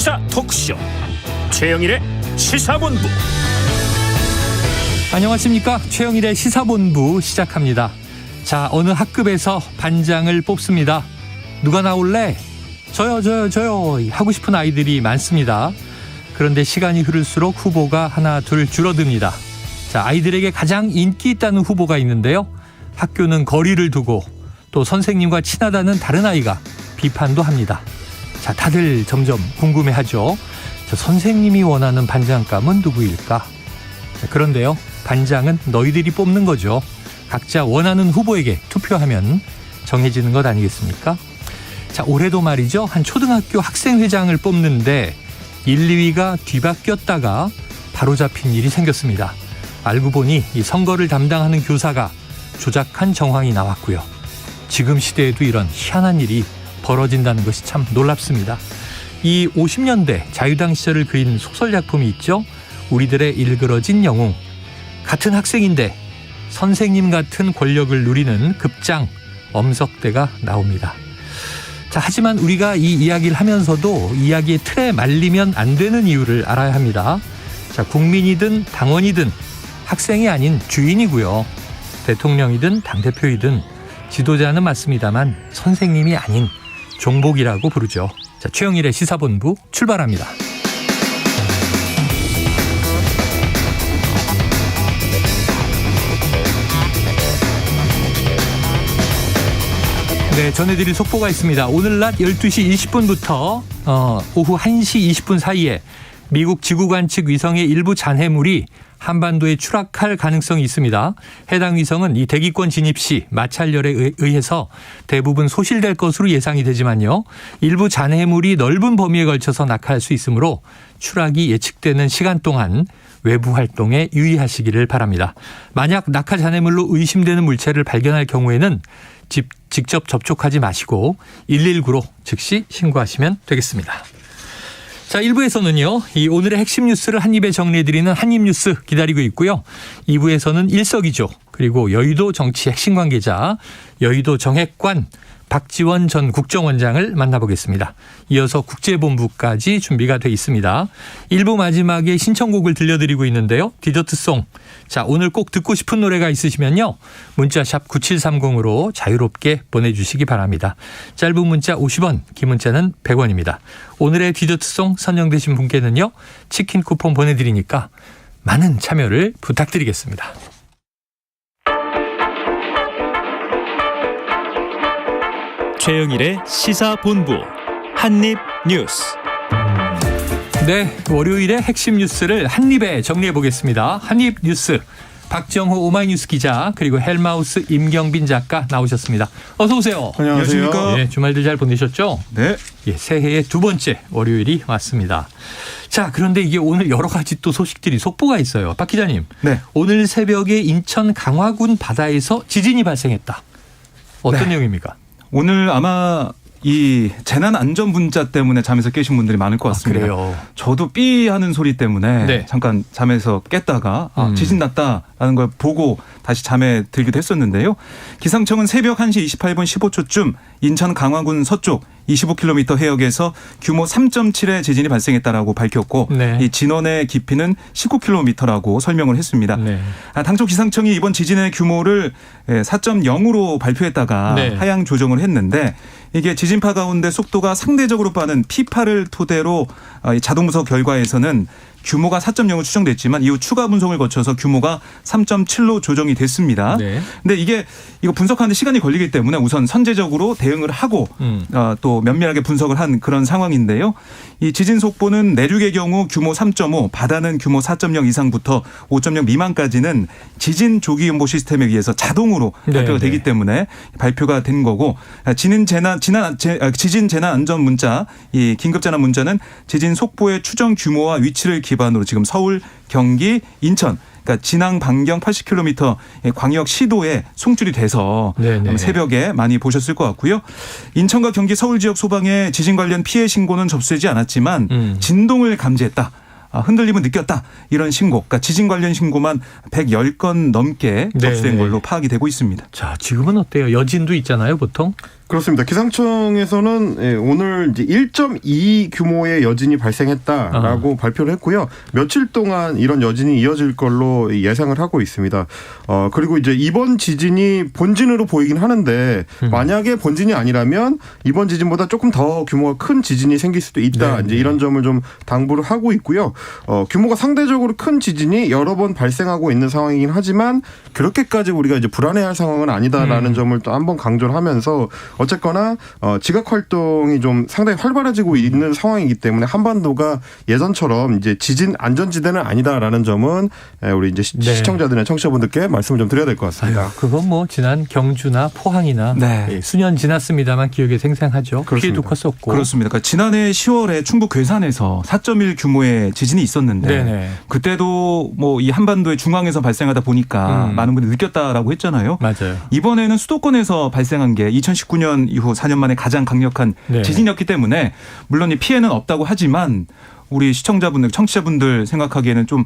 시사 토크쇼 최영일의 시사본부. 안녕하십니까. 최영일의 시사본부 시작합니다. 자, 어느 학급에서 반장을 뽑습니다. 누가 나올래? 저요 하고 싶은 아이들이 많습니다. 그런데 시간이 흐를수록 후보가 하나 둘 줄어듭니다. 자, 아이들에게 가장 인기 있다는 후보가 있는데요. 학교는 거리를 두고 또 선생님과 친하다는 다른 아이가 비판도 합니다. 자, 다들 점점 궁금해하죠. 자, 선생님이 원하는 반장감은 누구일까? 자, 그런데요, 반장은 너희들이 뽑는 거죠. 각자 원하는 후보에게 투표하면 정해지는 것 아니겠습니까? 자, 올해도 말이죠. 한 초등학교 학생회장을 뽑는데 1, 2위가 뒤바뀌었다가 바로잡힌 일이 생겼습니다. 알고 보니 이 선거를 담당하는 교사가 조작한 정황이 나왔고요. 지금 시대에도 이런 희한한 일이 벌어진다는 것이 참 놀랍습니다. 이 50년대 자유당 시절을 그린 소설작품이 있죠. 우리들의 일그러진 영웅. 같은 학생인데 선생님 같은 권력을 누리는 급장 엄석대가 나옵니다. 자, 하지만 우리가 이 이야기를 하면서도 이야기의 틀에 말리면 안 되는 이유를 알아야 합니다. 자, 국민이든 당원이든 학생이 아닌 주인이고요. 대통령이든 당대표이든 지도자는 맞습니다만 선생님이 아닌 종복이라고 부르죠. 자, 최영일의 시사본부 출발합니다. 네, 전해드릴 속보가 있습니다. 오늘 낮 12시 20분부터 오후 1시 20분 사이에 미국 지구관 측 위성의 일부 잔해물이 한반도에 추락할 가능성이 있습니다. 해당 위성은 이 대기권 진입 시 마찰열에 의해서 대부분 소실될 것으로 예상이 되지만요. 일부 잔해물이 넓은 범위에 걸쳐서 낙하할 수 있으므로 추락이 예측되는 시간 동안 외부 활동에 유의하시기를 바랍니다. 만약 낙하 잔해물로 의심되는 물체를 발견할 경우에는 직접 접촉하지 마시고 119로 즉시 신고하시면 되겠습니다. 자, 1부에서는요, 이 오늘의 핵심 뉴스를 한입에 정리해드리는 한입뉴스 기다리고 있고요. 2부에서는 일석이조, 그리고 여의도 정치 핵심 관계자, 여의도 정핵관 박지원 전 국정원장을 만나보겠습니다. 이어서 국제본부까지 준비가 돼 있습니다. 1부 마지막에 신청곡을 들려드리고 있는데요. 디저트송. 자, 오늘 꼭 듣고 싶은 노래가 있으시면요. 문자샵 9730으로 자유롭게 보내주시기 바랍니다. 짧은 문자 50원, 긴 문자는 100원입니다. 오늘의 디저트송 선정되신 분께는요. 치킨 쿠폰 보내드리니까 많은 참여를 부탁드리겠습니다. 최영일의 시사본부 한입뉴스. 네, 월요일의 핵심 뉴스를 한입에 정리해 보겠습니다. 한입뉴스 박정호 오마이뉴스 기자, 그리고 헬마우스 임경빈 작가 나오셨습니다. 어서 오세요. 안녕하십니까. 네, 주말들 잘 보내셨죠? 네. 예, 새해의 두 번째 월요일이 왔습니다. 자, 그런데 이게 오늘 여러 가지 또 소식들이 속보가 있어요. 박 기자님. 네. 오늘 새벽에 인천 강화군 바다에서 지진이 발생했다. 어떤 내용입니까? 오늘 아마 이 재난 안전 문자 때문에 잠에서 깨신 분들이 많을 것 같습니다. 그래요? 저도 삐 하는 소리 때문에 네. 잠깐 잠에서 깼다가 지진 났다라는 걸 보고 다시 잠에 들기도 했었는데요. 기상청은 새벽 1시 28분 15초쯤 인천 강화군 서쪽 25km 해역에서 규모 3.7의 지진이 발생했다라고 밝혔고, 네. 이 진원의 깊이는 19km라고 설명을 했습니다. 네. 당초 기상청이 이번 지진의 규모를 4.0으로 발표했다가 네. 하향 조정을 했는데, 이게 지진파 가운데 속도가 상대적으로 빠른 P8을 토대로 자동 분석 결과에서는 규모가 4.0으로 추정됐지만 이후 추가 분석을 거쳐서 규모가 3.7로 조정이 됐습니다. 네. 근데 이거 분석하는데 시간이 걸리기 때문에 우선 선제적으로 대응을 하고 또 면밀하게 분석을 한 그런 상황인데요. 이 지진 속보는 내륙의 경우 규모 3.5, 바다는 규모 4.0 이상부터 5.0 미만까지는 지진 조기연보 시스템에 의해서 자동으로 발표가 되기 때문에 발표가 된 거고, 지진 재난 안전 문자, 이 긴급 재난 문자는 지진 속보의 추정 규모와 위치를 기반으로 지금 서울, 경기, 인천, 그러니까 진앙 반경 80km 광역 시도에 송출이 돼서 네네. 새벽에 많이 보셨을 것 같고요. 인천과 경기 서울 지역 소방에 지진 관련 피해 신고는 접수되지 않았지만 진동을 감지했다. 흔들림을 느꼈다. 이런 신고, 그러니까 지진 관련 신고만 110건 넘게 접수된 네네. 걸로 파악이 되고 있습니다. 자, 지금은 어때요? 여진도 있잖아요, 보통? 그렇습니다. 기상청에서는 오늘 이제 1.2 규모의 여진이 발생했다라고 발표를 했고요. 며칠 동안 이런 여진이 이어질 걸로 예상을 하고 있습니다. 그리고 이제 이번 지진이 본진으로 보이긴 하는데 만약에 본진이 아니라면 이번 지진보다 조금 더 규모가 큰 지진이 생길 수도 있다. 네. 이제 이런 점을 좀 당부를 하고 있고요. 규모가 상대적으로 큰 지진이 여러 번 발생하고 있는 상황이긴 하지만 그렇게까지 우리가 이제 불안해할 상황은 아니다라는 점을 또 한번 강조를 하면서 어쨌거나 지각 활동이 좀 상당히 활발해지고 있는 상황이기 때문에 한반도가 예전처럼 이제 지진 안전지대는 아니다라는 점은 우리 이제 시청자들이나 청취자분들께 말씀을 좀 드려야 될 것 같습니다. 아유, 그건 뭐 지난 경주나 포항이나 네. 수년 지났습니다만 기억에 생생하죠. 그렇습니다. 피해도 컸었고. 그렇습니다. 그러니까 지난해 10월에 충북 괴산에서 4.1 규모의 지진이 있었는데 네네. 그때도 뭐 이 한반도의 중앙에서 발생하다 보니까 많은 분들이 느꼈다라고 했잖아요. 맞아요. 이번에는 수도권에서 발생한 게 2019년 이후 4년 만에 가장 강력한 네. 지진이었기 때문에 물론 이 피해는 없다고 하지만 우리 시청자분들, 청취자분들 생각하기에는 좀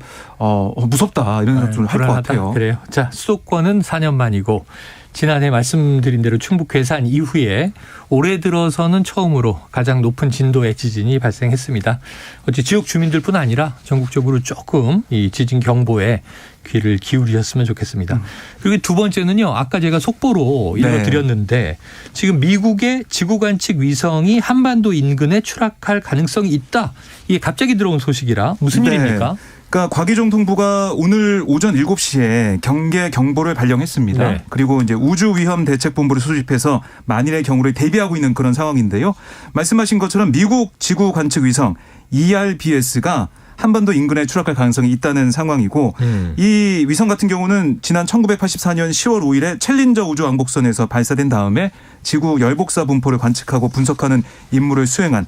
무섭다 이런 생각 좀 할 것 같아요. 그래요. 자, 수도권은 4년 만이고 지난해 말씀드린 대로 충북 괴산 이후에 올해 들어서는 처음으로 가장 높은 진도의 지진이 발생했습니다. 어째 지역 주민들뿐 아니라 전국적으로 조금 이 지진 경보에 귀를 기울이셨으면 좋겠습니다. 그리고 두 번째는요. 아까 제가 속보로 읽어드렸는데 지금 미국의 지구관측 위성이 한반도 인근에 추락할 가능성이 있다. 이게 갑자기 들어온 소식이라 무슨 일입니까? 그러니까 과기정통부가 오늘 오전 7시에 경계 경보를 발령했습니다. 네. 그리고 이제 우주위험대책본부를 소집해서 만일의 경우를 대비하고 있는 그런 상황인데요. 말씀하신 것처럼 미국 지구관측위성 ERBS가 한반도 인근에 추락할 가능성이 있다는 상황이고 이 위성 같은 경우는 지난 1984년 10월 5일에 챌린저 우주왕복선에서 발사된 다음에 지구 열복사 분포를 관측하고 분석하는 임무를 수행한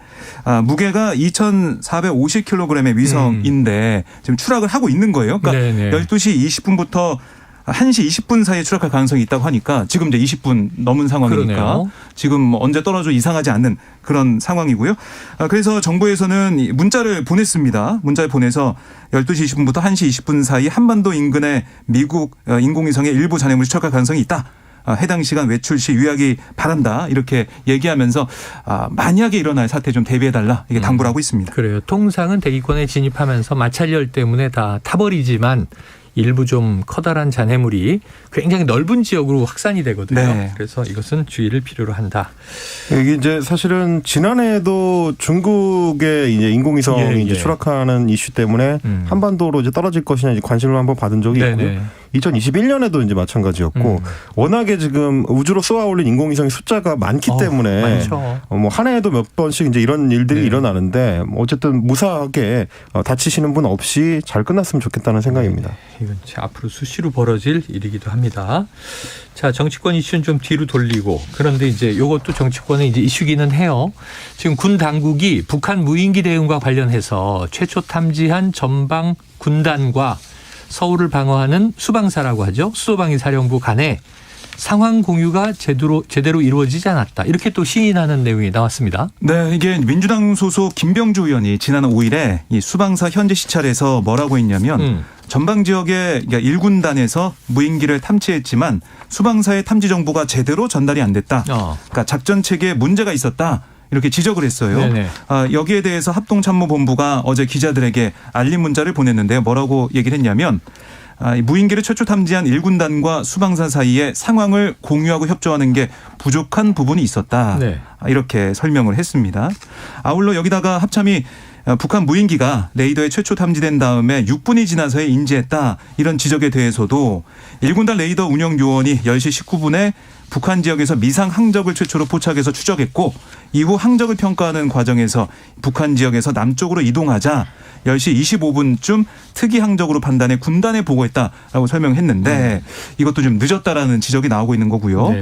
무게가 2,450kg의 위성인데 지금 추락을 하고 있는 거예요. 그러니까 네네. 12시 20분부터 1시 20분 사이에 추락할 가능성이 있다고 하니까 지금 이제 20분 넘은 상황이니까 그러네요. 지금 뭐 언제 떨어져 이상하지 않는 그런 상황이고요. 그래서 정부에서는 문자를 보냈습니다. 문자를 보내서 12시 20분부터 1시 20분 사이 한반도 인근의 미국 인공위성의 일부 잔해물이 추락할 가능성이 있다. 해당 시간 외출 시 유의하기 바란다. 이렇게 얘기하면서 만약에 일어날 사태 좀 대비해달라. 이게 당부를 하고 있습니다. 그래요. 통상은 대기권에 진입하면서 마찰열 때문에 다 타버리지만 일부 좀 커다란 잔해물이 굉장히 넓은 지역으로 확산이 되거든요. 네. 그래서 이것은 주의를 필요로 한다. 이게 이제 사실은 지난해에도 중국의 이제 인공위성이 이제 추락하는 이슈 때문에 한반도로 이제 떨어질 것이냐 이제 관심을 한번 받은 적이 있고요. 2021년에도 이제 마찬가지였고 워낙에 지금 우주로 쏘아 올린 인공위성의 숫자가 많기 때문에 많죠. 뭐 한 해에도 몇 번씩 이제 이런 일들이 일어나는데 어쨌든 무사하게 다치시는 분 없이 잘 끝났으면 좋겠다는 생각입니다. 이건 앞으로 수시로 벌어질 일이기도 합니다. 자, 정치권 이슈는 좀 뒤로 돌리고 그런데 이제 이것도 정치권의 이제 이슈기는 해요. 지금 군 당국이 북한 무인기 대응과 관련해서 최초 탐지한 전방 군단과 서울을 방어하는 수방사라고 하죠. 수도방위 사령부 간에 상황 공유가 제대로 이루어지지 않았다. 이렇게 또 시인하는 내용이 나왔습니다. 네, 이게 민주당 소속 김병주 의원이 지난 5일에 이 수방사 현지 시찰에서 뭐라고 했냐면 전방 지역의 1군단에서 무인기를 탐지했지만 수방사의 탐지 정보가 제대로 전달이 안 됐다. 그러니까 작전 체계에 문제가 있었다. 이렇게 지적을 했어요. 여기에 대해서 합동참모본부가 어제 기자들에게 알림 문자를 보냈는데요. 뭐라고 얘기를 했냐면 무인기를 최초 탐지한 1군단과 수방사 사이에 상황을 공유하고 협조하는 게 부족한 부분이 있었다. 이렇게 설명을 했습니다. 아울러 여기다가 합참이 북한 무인기가 레이더에 최초 탐지된 다음에 6분이 지나서야 인지했다. 이런 지적에 대해서도 1군단 레이더 운영 요원이 10시 19분에 북한 지역에서 미상 항적을 최초로 포착해서 추적했고 이후 항적을 평가하는 과정에서 북한 지역에서 남쪽으로 이동하자 10시 25분쯤 특이 항적으로 판단해 군단에 보고했다라고 설명했는데 이것도 좀 늦었다라는 지적이 나오고 있는 거고요.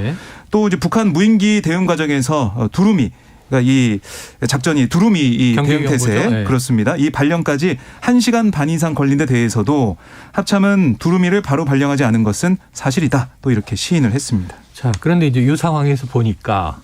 또 이제 북한 무인기 대응 과정에서 두루미 그러니까 이 작전이 두루미 이 대응 태세 그렇습니다. 이 발령까지 1시간 반 이상 걸린 데 대해서도 합참은 두루미를 바로 발령하지 않은 것은 사실이다. 또 이렇게 시인을 했습니다. 자, 그런데 이제 이 상황에서 보니까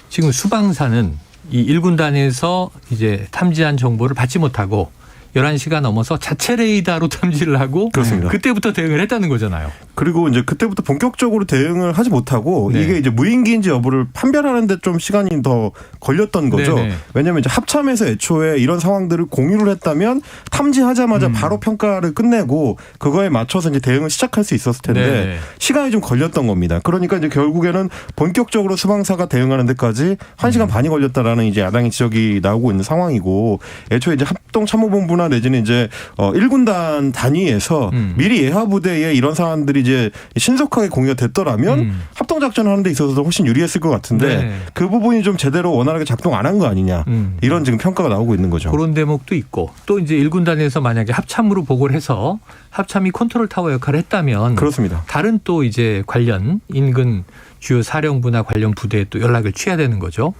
지금 수방사는 이 1군단에서 이제 탐지한 정보를 받지 못하고 11시가 넘어서 자체 레이더로 탐지를 하고 그렇습니다. 그때부터 대응을 했다는 거잖아요. 그리고 이제 그때부터 본격적으로 대응을 하지 못하고 네. 이게 이제 무인기인지 여부를 판별하는 데 좀 시간이 더 걸렸던 거죠. 네네. 왜냐하면 이제 합참에서 애초에 이런 상황들을 공유를 했다면 탐지하자마자 바로 평가를 끝내고 그거에 맞춰서 이제 대응을 시작할 수 있었을 텐데 네네. 시간이 좀 걸렸던 겁니다. 그러니까 이제 결국에는 본격적으로 수방사가 대응하는 데까지 1시간 반이 걸렸다라는 이제 야당의 지적이 나오고 있는 상황이고 애초에 이제 합동참모본부나 내지는 이제 1군단 단위에서 미리 예하부대에 이런 사안들이 이제 신속하게 공유가 됐더라면 합동작전 하는 데 있어서도 훨씬 유리했을 것 같은데 네. 그 부분이 좀 제대로 원활하게 작동 안 한 거 아니냐 이런 지금 평가가 나오고 있는 거죠. 그런 대목도 있고 또 이제 1군단에서 만약에 합참으로 보고를 해서 합참이 컨트롤 타워 역할을 했다면 그렇습니다. 다른 또 이제 관련 인근 주요 사령부나 관련 부대에 또 연락을 취해야 되는 거죠.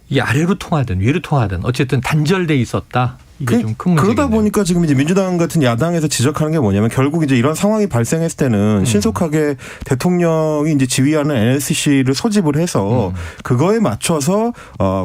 이 아래로 통하든 위로 통하든 어쨌든 단절돼 있었다. 이게 좀 큰 문제겠네요. 그러다 보니까 지금 이제 민주당 같은 야당에서 지적하는 게 뭐냐면 결국 이제 이런 상황이 발생했을 때는 신속하게 대통령이 이제 지휘하는 NSC를 소집을 해서 그거에 맞춰서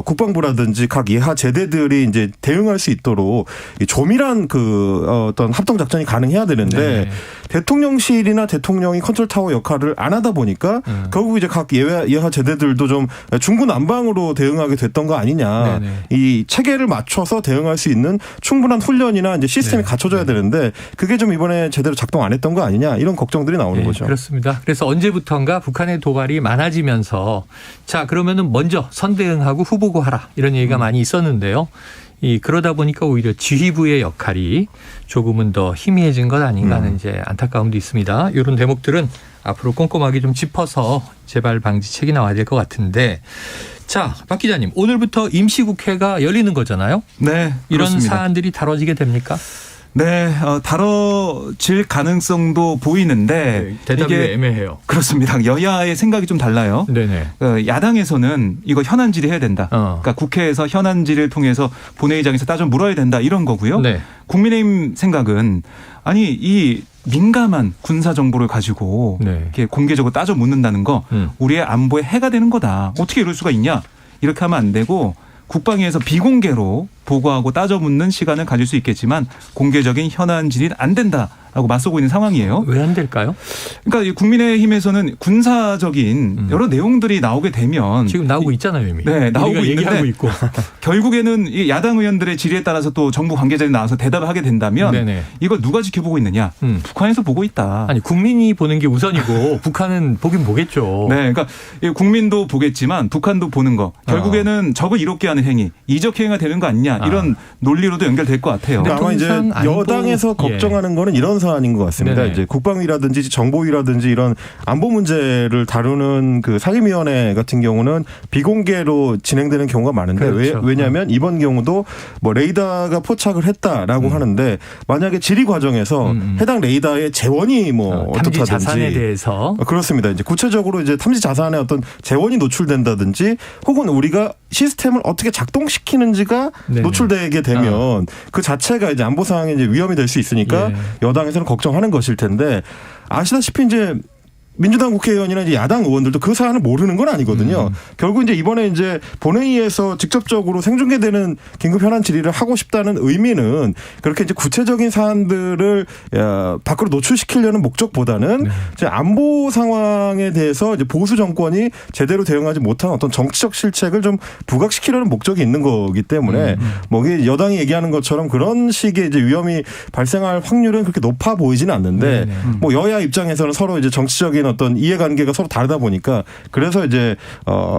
국방부라든지 각 예하 제대들이 이제 대응할 수 있도록 조밀한 그 어떤 합동 작전이 가능해야 되는데 네. 대통령실이나 대통령이 컨트롤 타워 역할을 안 하다 보니까 결국 이제 각 예하 제대들도 좀 중구난방으로 대응하게 됐던 거 아니냐. 네네. 이 체계를 맞춰서 대응할 수 있는 충분한 훈련이나 이제 시스템이 네. 갖춰져야 되는데 그게 좀 이번에 제대로 작동 안 했던 거 아니냐 이런 걱정들이 나오는 네, 거죠. 그렇습니다. 그래서 언제부턴가 북한의 도발이 많아지면서 자 그러면은 먼저 선대응하고 후보고하라 이런 얘기가 많이 있었는데요. 그러다 보니까 오히려 지휘부의 역할이 조금은 더 희미해진 것 아닌가 하는 이제 안타까움도 있습니다. 이런 대목들은 앞으로 꼼꼼하게 좀 짚어서 재발 방지책이 나와야 될 것 같은데 자, 박 기자님 오늘부터 임시국회가 열리는 거잖아요. 네, 이런 그렇습니다. 사안들이 다뤄지게 됩니까? 네, 다뤄질 가능성도 보이는데 대답이 이게 애매해요. 그렇습니다. 여야의 생각이 좀 달라요. 네네. 야당에서는 이거 현안 질의해야 된다. 그러니까 국회에서 현안 질의를 통해서 본회의장에서 따져 물어야 된다 이런 거고요. 네. 국민의힘 생각은 아니 이 민감한 군사 정보를 가지고 네. 이렇게 공개적으로 따져 묻는다는 거 우리의 안보에 해가 되는 거다. 어떻게 이럴 수가 있냐? 이렇게 하면 안 되고 국방위에서 비공개로 보고하고 따져 묻는 시간을 가질 수 있겠지만 공개적인 현안 질의는 안 된다라고 맞서고 있는 상황이에요. 왜 안 될까요? 그러니까 이 국민의힘에서는 군사적인 여러 내용들이 나오게 되면 지금 나오고 있잖아요 이미. 네, 나오고 우리가 있는데 얘기하고 있고. 결국에는 이 야당 의원들의 질의에 따라서 또 정부 관계자들이 나와서 대답을 하게 된다면 네네. 이걸 누가 지켜보고 있느냐? 북한에서 보고 있다. 아니 국민이 보는 게 우선이고 북한은 보긴 보겠죠. 네, 그러니까 이 국민도 보겠지만 북한도 보는 거 결국에는 적을 이롭게 하는 행위, 이적 행위가 되는 거 아니냐 이런 논리로도 연결될 것 같아요. 근데 아마 이제 통상 안보- 여당에서 걱정하는 거는 이런 사안인 것 같습니다. 네네. 이제 국방위라든지 정보위라든지 이런 안보 문제를 다루는 그 상임위원회 같은 경우는 비공개로 진행되는 경우가 많은데 그렇죠. 왜냐하면 이번 경우도 뭐 레이더가 포착을 했다라고 하는데 만약에 질의 과정에서 해당 레이더의 재원이 뭐 탐지 어떻다든지 자산에 대해서 그렇습니다. 이제 구체적으로 이제 탐지 자산의 어떤 재원이 노출된다든지 혹은 우리가 시스템을 어떻게 작동시키는지가 네네. 노출되게 되면 그 자체가 이제 안보 상황에 이제 위험이 될 수 있으니까 예. 여당에서는 걱정하는 것일 텐데 아시다시피 이제 민주당 국회의원이나 이제 야당 의원들도 그 사안을 모르는 건 아니거든요. 결국 이제 이번에 이제 본회의에서 직접적으로 생중계되는 긴급 현안 질의를 하고 싶다는 의미는 그렇게 이제 구체적인 사안들을 밖으로 노출시키려는 목적보다는 이제 안보 상황에 대해서 이제 보수 정권이 제대로 대응하지 못한 어떤 정치적 실책을 좀 부각시키려는 목적이 있는 거기 때문에 뭐 이게 여당이 얘기하는 것처럼 그런 식의 이제 위험이 발생할 확률은 그렇게 높아 보이지는 않는데 뭐 여야 입장에서는 서로 이제 정치적인 어떤 이해관계가 서로 다르다 보니까 그래서 이제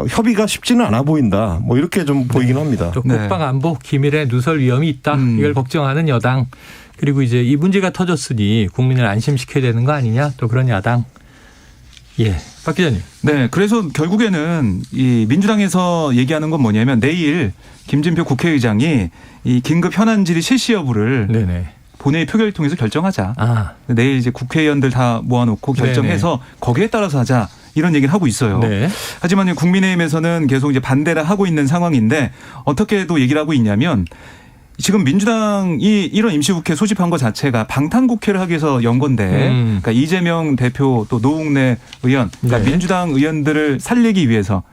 협의가 쉽지는 않아 보인다. 뭐 이렇게 좀 보이긴 합니다. 또 네. 국방 안보 기밀에 누설 위험이 있다. 이걸 걱정하는 여당. 그리고 이제 이 문제가 터졌으니 국민을 안심시켜야 되는 거 아니냐. 또 그런 야당. 예, 박 기자님. 네, 그래서 결국에는 이 민주당에서 얘기하는 건 뭐냐면 내일 김진표 국회의장이 이 긴급 현안 질의 실시 여부를 네네. 본회의 표결을 통해서 결정하자. 아, 내일 이제 국회의원들 다 모아놓고 결정해서 거기에 따라서 하자. 이런 얘기를 하고 있어요. 네. 하지만 국민의힘에서는 계속 이제 반대를 하고 있는 상황인데 어떻게 또 얘기를 하고 있냐면 지금 민주당이 이런 임시국회 소집한 것 자체가 방탄국회를 하기 위해서 연 건데 그러니까 이재명 대표 또 노웅래 의원 그러니까 네. 민주당 의원들을 살리기 위해서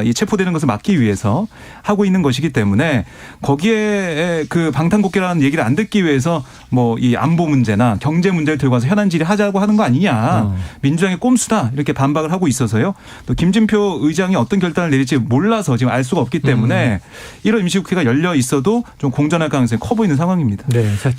이 체포되는 것을 막기 위해서 하고 있는 것이기 때문에 거기에 그 방탄국회라는 얘기를 안 듣기 위해서 뭐 이 안보 문제나 경제 문제를 들고 와서 현안 질의하자고 하는 거 아니냐. 민주당의 꼼수다 이렇게 반박을 하고 있어서요. 또 김진표 의장이 어떤 결단을 내릴지 몰라서 지금 알 수가 없기 때문에 이런 임시국회가 열려 있어도 좀 공전할 가능성이 커 보이는 상황입니다. 네, 자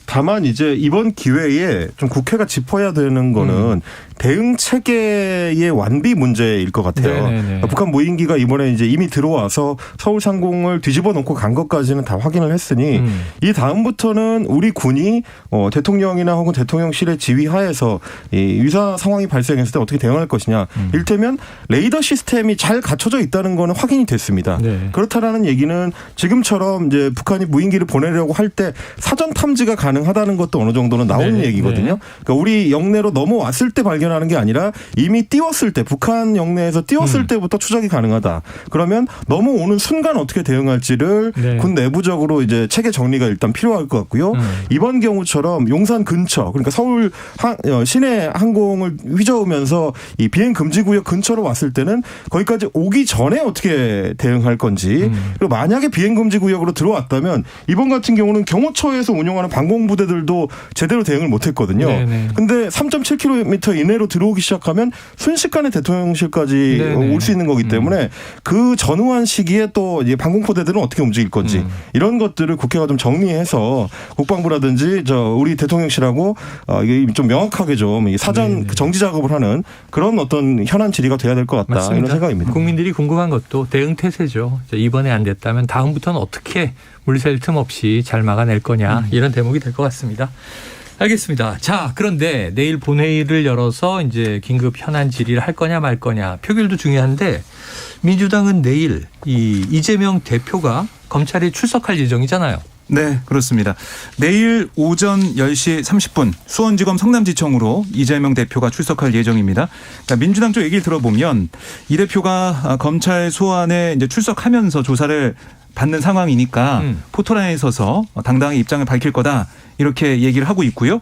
다만 이제 이번 기회에 좀 국회가 짚어야 되는 거는 대응 체계의 완비 문제일 것 같아요. 네네네. 북한 무인기가 이번에 이제 이미 들어와서 서울 상공을 뒤집어 놓고 간 것까지는 다 확인을 했으니 이 다음부터는 우리 군이 대통령이나 혹은 대통령실의 지휘하에서 이 유사 상황이 발생했을 때 어떻게 대응할 것이냐. 이를테면 레이더 시스템이 잘 갖춰져 있다는 거는 확인이 됐습니다. 네. 그렇다라는 얘기는 지금처럼 이제 북한이 무인기를 보내려고 할 때 사전 탐지가 가능하다는 것도 어느 정도는 나오는 네. 얘기거든요. 그러니까 우리 영내로 넘어왔을 때 발견하는 게 아니라 이미 띄웠을 때 북한 영내에서 띄웠을 때부터 추적이 가능하다. 그러면 넘어오는 순간 어떻게 대응할지를 네. 군 내부적으로 이제 체계 정리가 일단 필요할 것 같고요. 이번 경우처럼 용산 근처 그러니까 서울 시내 항공을 휘저으면서 이 비행 금지 구역 근처로 왔을 때는 거기까지 오기 전에 어떻게 대응할 건지 그리고 만약에 비행 금지 구역으로 들어왔다면 이번 같은 경우는 경호처에서 운영하는 방공부대들도 제대로 대응을 못했거든요. 근데 3.7km 이내로 들어오기 시작하면 순식간에 대통령실까지 올 수 있는 거기 때문에 그 전후한 시기에 또 이제 방공포대들은 어떻게 움직일 건지 이런 것들을 국회가 좀 정리해서 국방부라든지 우리 대통령실하고 이게 좀 명확하게 좀 사전 정지 작업을 하는 그런 어떤 현안 질의가 돼야 될 것 같다. 맞습니다. 이런 생각입니다. 국민들이 궁금한 것도 대응 태세죠. 이번에 안 됐다면 다음부터는 어떻게 물샐 틈 없이 잘 막아낼 거냐 이런 대목이 될 것 같습니다. 알겠습니다. 자, 그런데 내일 본회의를 열어서 이제 긴급 현안 질의를 할 거냐 말 거냐 표결도 중요한데 민주당은 내일 이재명 대표가 검찰에 출석할 예정이잖아요. 네, 그렇습니다. 내일 오전 10시 30분 수원지검 성남지청으로 이재명 대표가 출석할 예정입니다. 그러니까 민주당 쪽 얘기를 들어보면 이 대표가 검찰 소환에 이제 출석하면서 조사를 받는 상황이니까 포토라인에 서서 당당히 입장을 밝힐 거다 이렇게 얘기를 하고 있고요.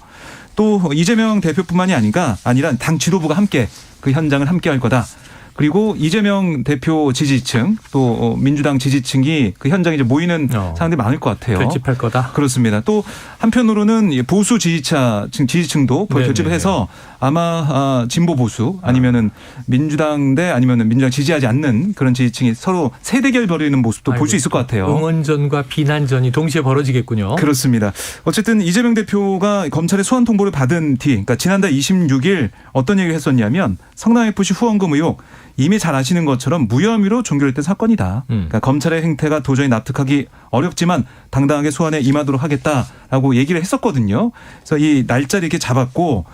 또 이재명 대표뿐만이 아니라 당 지도부가 함께 그 현장을 함께 할 거다. 그리고 이재명 대표 지지층 또 민주당 지지층이 그 현장에 이제 모이는 사람들이 많을 것 같아요. 결집할 거다. 그렇습니다. 또 한편으로는 보수 지지층도 결집을 해서 아마 진보 보수 아니면은 민주당 대 아니면은 민주당 지지하지 않는 그런 지지층이 서로 세대결 벌이는 모습도 볼 수 있을 것 같아요. 응원전과 비난전이 동시에 벌어지겠군요. 그렇습니다. 어쨌든 이재명 대표가 검찰의 소환 통보를 받은 뒤, 그러니까 지난달 26일 어떤 얘기를 했었냐면 성남FC 후원금 의혹 이미 잘 아시는 것처럼 무혐의로 종결됐던 사건이다. 그러니까 검찰의 행태가 도저히 납득하기 어렵지만 당당하게 소환에 임하도록 하겠다라고 얘기를 했었거든요. 그래서 이 날짜를 이렇게 잡았고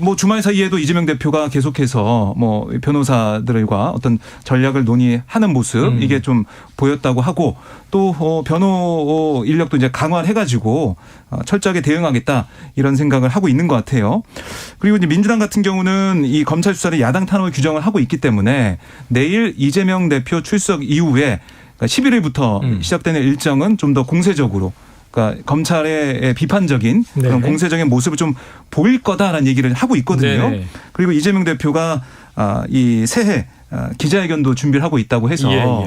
뭐 주말 사이에도 이재명 대표가 계속해서 뭐 변호사들과 어떤 전략을 논의하는 모습 이게 좀 보였다고 하고 또 변호 인력도 이제 강화를 해가지고 철저하게 대응하겠다 이런 생각을 하고 있는 것 같아요. 그리고 이제 민주당 같은 경우는 이 검찰 수사를 야당 탄압을 규정을 하고 있기 때문에 내일 이재명 대표 출석 이후에 그러니까 11일부터 시작되는 일정은 좀 더 공세적으로 그러니까 검찰의 비판적인 그런 공세적인 모습을 좀 보일 거다라는 얘기를 하고 있거든요. 네네. 그리고 이재명 대표가 이 새해 기자회견도 준비를 하고 있다고 해서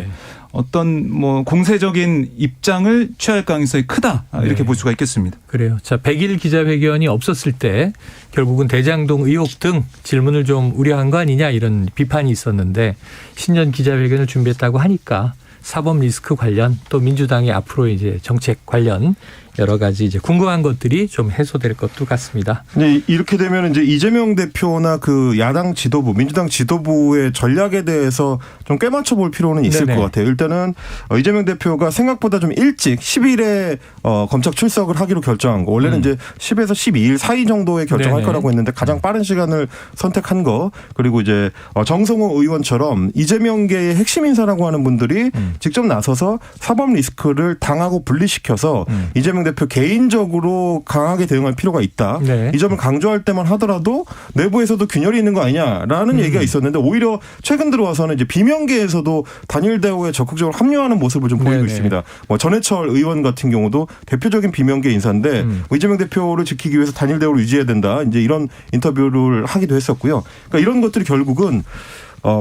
어떤 뭐 공세적인 입장을 취할 가능성이 크다 이렇게 볼 수가 있겠습니다. 그래요. 자, 100일 기자회견이 없었을 때 결국은 대장동 의혹 등 질문을 좀 우려한 거 아니냐 이런 비판이 있었는데 신년 기자회견을 준비했다고 하니까 사법 리스크 관련 또 민주당의 앞으로 이제 정책 관련 여러 가지 이제 궁금한 것들이 좀 해소될 것도 같습니다. 네, 이렇게 되면 이제 이재명 대표나 그 야당 지도부, 민주당 지도부의 전략에 대해서 좀 꿰맞춰 볼 필요는 있을 것 같아요. 일단은 이재명 대표가 생각보다 좀 일찍 10일에 검찰 출석을 하기로 결정한 거. 원래는 이제 10에서 12일 사이 정도에 결정할 거라고 했는데 가장 빠른 시간을 선택한 거. 그리고 이제 정성호 의원처럼 이재명계의 핵심 인사라고 하는 분들이 직접 나서서 사법 리스크를 당하고 분리시켜서 이재명 대표 개인적으로 강하게 대응할 필요가 있다. 이 점을 강조할 때만 하더라도 내부에서도 균열이 있는 거 아니냐라는 얘기가 있었는데 오히려 최근 들어와서는 이제 비명계에서도 단일 대우에 적극적으로 합류하는 모습을 좀 보이고 있습니다. 뭐 전해철 의원 같은 경우도 대표적인 비명계 인사인데 뭐 이재명 대표를 지키기 위해서 단일 대우를 유지해야 된다. 이제 이런 인터뷰를 하기도 했었고요. 그러니까 이런 것들이 결국은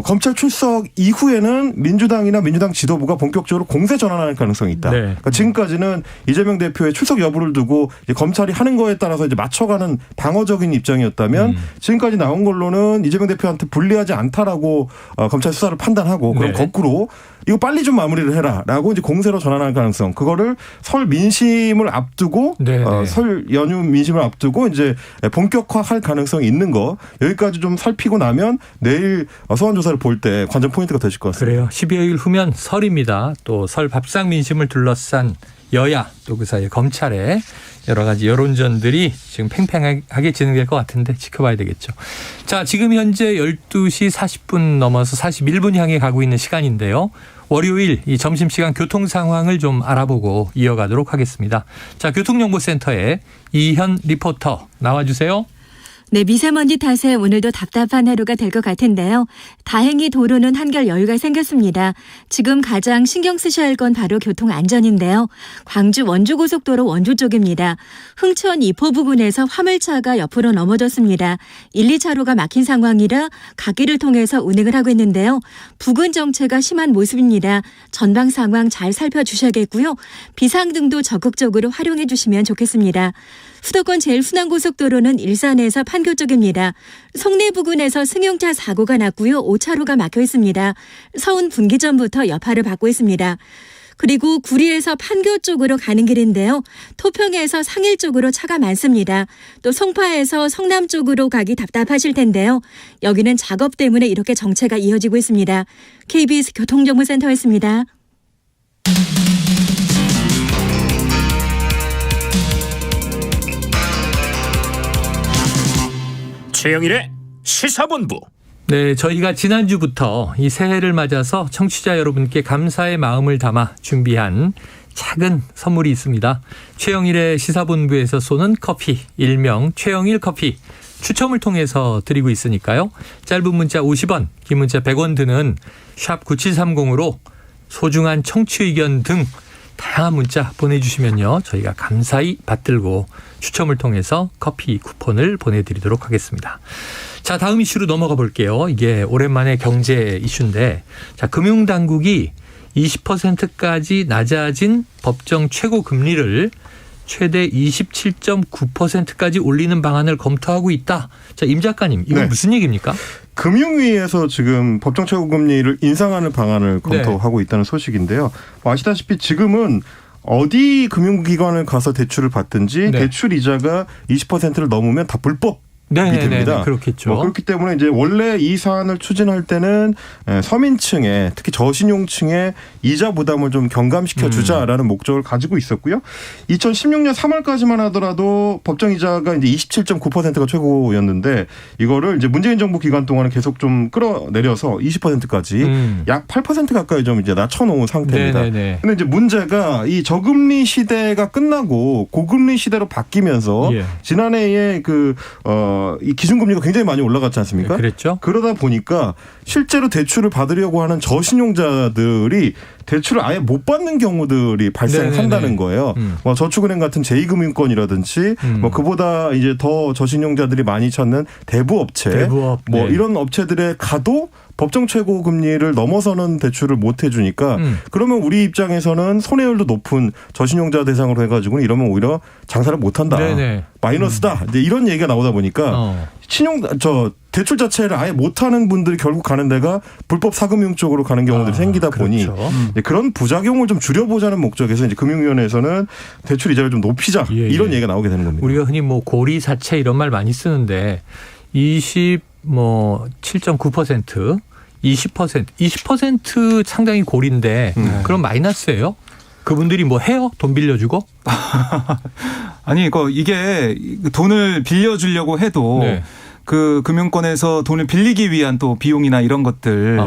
검찰 출석 이후에는 민주당이나 민주당 지도부가 본격적으로 공세 전환할 가능성이 있다. 네. 그러니까 지금까지는 이재명 대표의 출석 여부를 두고 이제 검찰이 하는 거에 따라서 이제 맞춰가는 방어적인 입장이었다면 지금까지 나온 걸로는 이재명 대표한테 불리하지 않다라고 검찰 수사를 판단하고 그럼 네. 거꾸로 이거 빨리 좀 마무리를 해라라고 이제 공세로 전환할 가능성. 그거를 설 민심을 앞두고 네, 네. 설 연휴 민심을 앞두고 이제 본격화할 가능성이 있는 거 여기까지 좀 살피고 나면 내일 소환 조사를 볼 때 관전 포인트가 되실 것 같습니다. 그래요. 12여일 후면 설입니다. 또 설 밥상 민심을 둘러싼 여야 또 그 사이에 검찰의 여러 가지 여론전들이 지금 팽팽하게 진행될 것 같은데 지켜봐야 되겠죠. 자, 지금 현재 12시 40분 넘어서 41분 향해 가고 있는 시간인데요. 월요일 이 점심시간 교통 상황을 좀 알아보고 이어가도록 하겠습니다. 자, 교통정보센터에 이현 리포터 나와주세요. 네, 미세먼지 탓에 오늘도 답답한 하루가 될 것 같은데요. 다행히 도로는 한결 여유가 생겼습니다. 지금 가장 신경 쓰셔야 할 건 바로 교통 안전인데요. 광주 원주고속도로 원주 쪽입니다. 흥천 이포 부근에서 화물차가 옆으로 넘어졌습니다. 1, 2차로가 막힌 상황이라 갓길을 통해서 운행을 하고 있는데요. 부근 정체가 심한 모습입니다. 전방 상황 잘 살펴주셔야겠고요. 비상등도 적극적으로 활용해 주시면 좋겠습니다. 수도권 제일순환고속도로는 일산에서 판교 쪽입니다. 송내 부근에서 승용차 사고가 났고요. 5차로가 막혀 있습니다. 서운 분기점부터 여파를 받고 있습니다. 그리고 구리에서 판교 쪽으로 가는 길인데요. 토평에서 상일 쪽으로 차가 많습니다. 또 송파에서 성남 쪽으로 가기 답답하실 텐데요. 여기는 작업 때문에 이렇게 정체가 이어지고 있습니다. KBS 교통정보센터였습니다. 최영일의 시사본부. 네, 저희가 지난주부터 이 새해를 맞아서 청취자 여러분께 감사의 마음을 담아 준비한 작은 선물이 있습니다. 최영일의 시사본부에서 쏘는 커피, 일명 최영일 커피. 추첨을 통해서 드리고 있으니까요. 짧은 문자 50원, 긴 문자 100원 드는 샵 9730으로 소중한 청취 의견 등 다양한 문자 보내주시면요. 저희가 감사히 받들고 추첨을 통해서 커피 쿠폰을 보내드리도록 하겠습니다. 자, 다음 이슈로 넘어가 볼게요. 이게 오랜만에 경제 이슈인데, 자, 금융당국이 20%까지 낮아진 법정 최고 금리를 최대 27.9%까지 올리는 방안을 검토하고 있다. 자, 임 작가님, 이건 네. 무슨 얘기입니까? 금융위에서 지금 법정 최고금리를 인상하는 방안을 검토하고 있다는 소식인데요. 아시다시피 지금은 어디 금융기관을 가서 대출을 받든지 네. 대출 이자가 20%를 넘으면 다 불법. 됩니다. 그렇겠죠. 그렇기 때문에 이제 원래 이 사안을 추진할 때는 서민층에 특히 저신용층에 이자 부담을 좀 경감시켜 주자라는 목적을 가지고 있었고요. 2016년 3월까지만 하더라도 법정 이자가 이제 27.9%가 최고였는데 이거를 이제 문재인 정부 기간 동안은 계속 좀 끌어내려서 20%까지 약 8% 가까이 좀 이제 낮춰놓은 상태입니다. 네네네. 근데 이제 문제가 이 저금리 시대가 끝나고 고금리 시대로 바뀌면서 예. 지난해에 이 기준금리가 굉장히 많이 올라갔지 않습니까? 그랬죠. 그러다 보니까 실제로 대출을 받으려고 하는 저신용자들이 대출을 아예 못 받는 경우들이 발생한다는 거예요. 저축은행 같은 제2금융권이라든지 그보다 이제 더 저신용자들이 많이 찾는 대부업체, 네. 이런 업체들에 가도 법정 최고 금리를 넘어서는 대출을 못 해주니까 그러면 우리 입장에서는 손해율도 높은 저신용자 대상으로 해가지고는 이러면 오히려 장사를 못한다. 네네. 마이너스다. 이제 이런 얘기가 나오다 보니까 대출 자체를 아예 못하는 분들이 결국 가는 데가 불법 사금융 쪽으로 가는 경우들이 생기다 보니 그렇죠. 그런 부작용을 좀 줄여보자는 목적에서 이제 금융위원회에서는 대출 이자를 좀 높이자 이런 얘기가 나오게 되는 겁니다. 우리가 흔히 뭐 고리사채 이런 말 많이 쓰는데 7.9%, 20% 상당히 고리인데 그럼 마이너스예요? 그분들이 뭐 해요? 돈 빌려주고? 아니, 이게 돈을 빌려주려고 해도 네. 그 금융권에서 돈을 빌리기 위한 또 비용이나 이런 것들,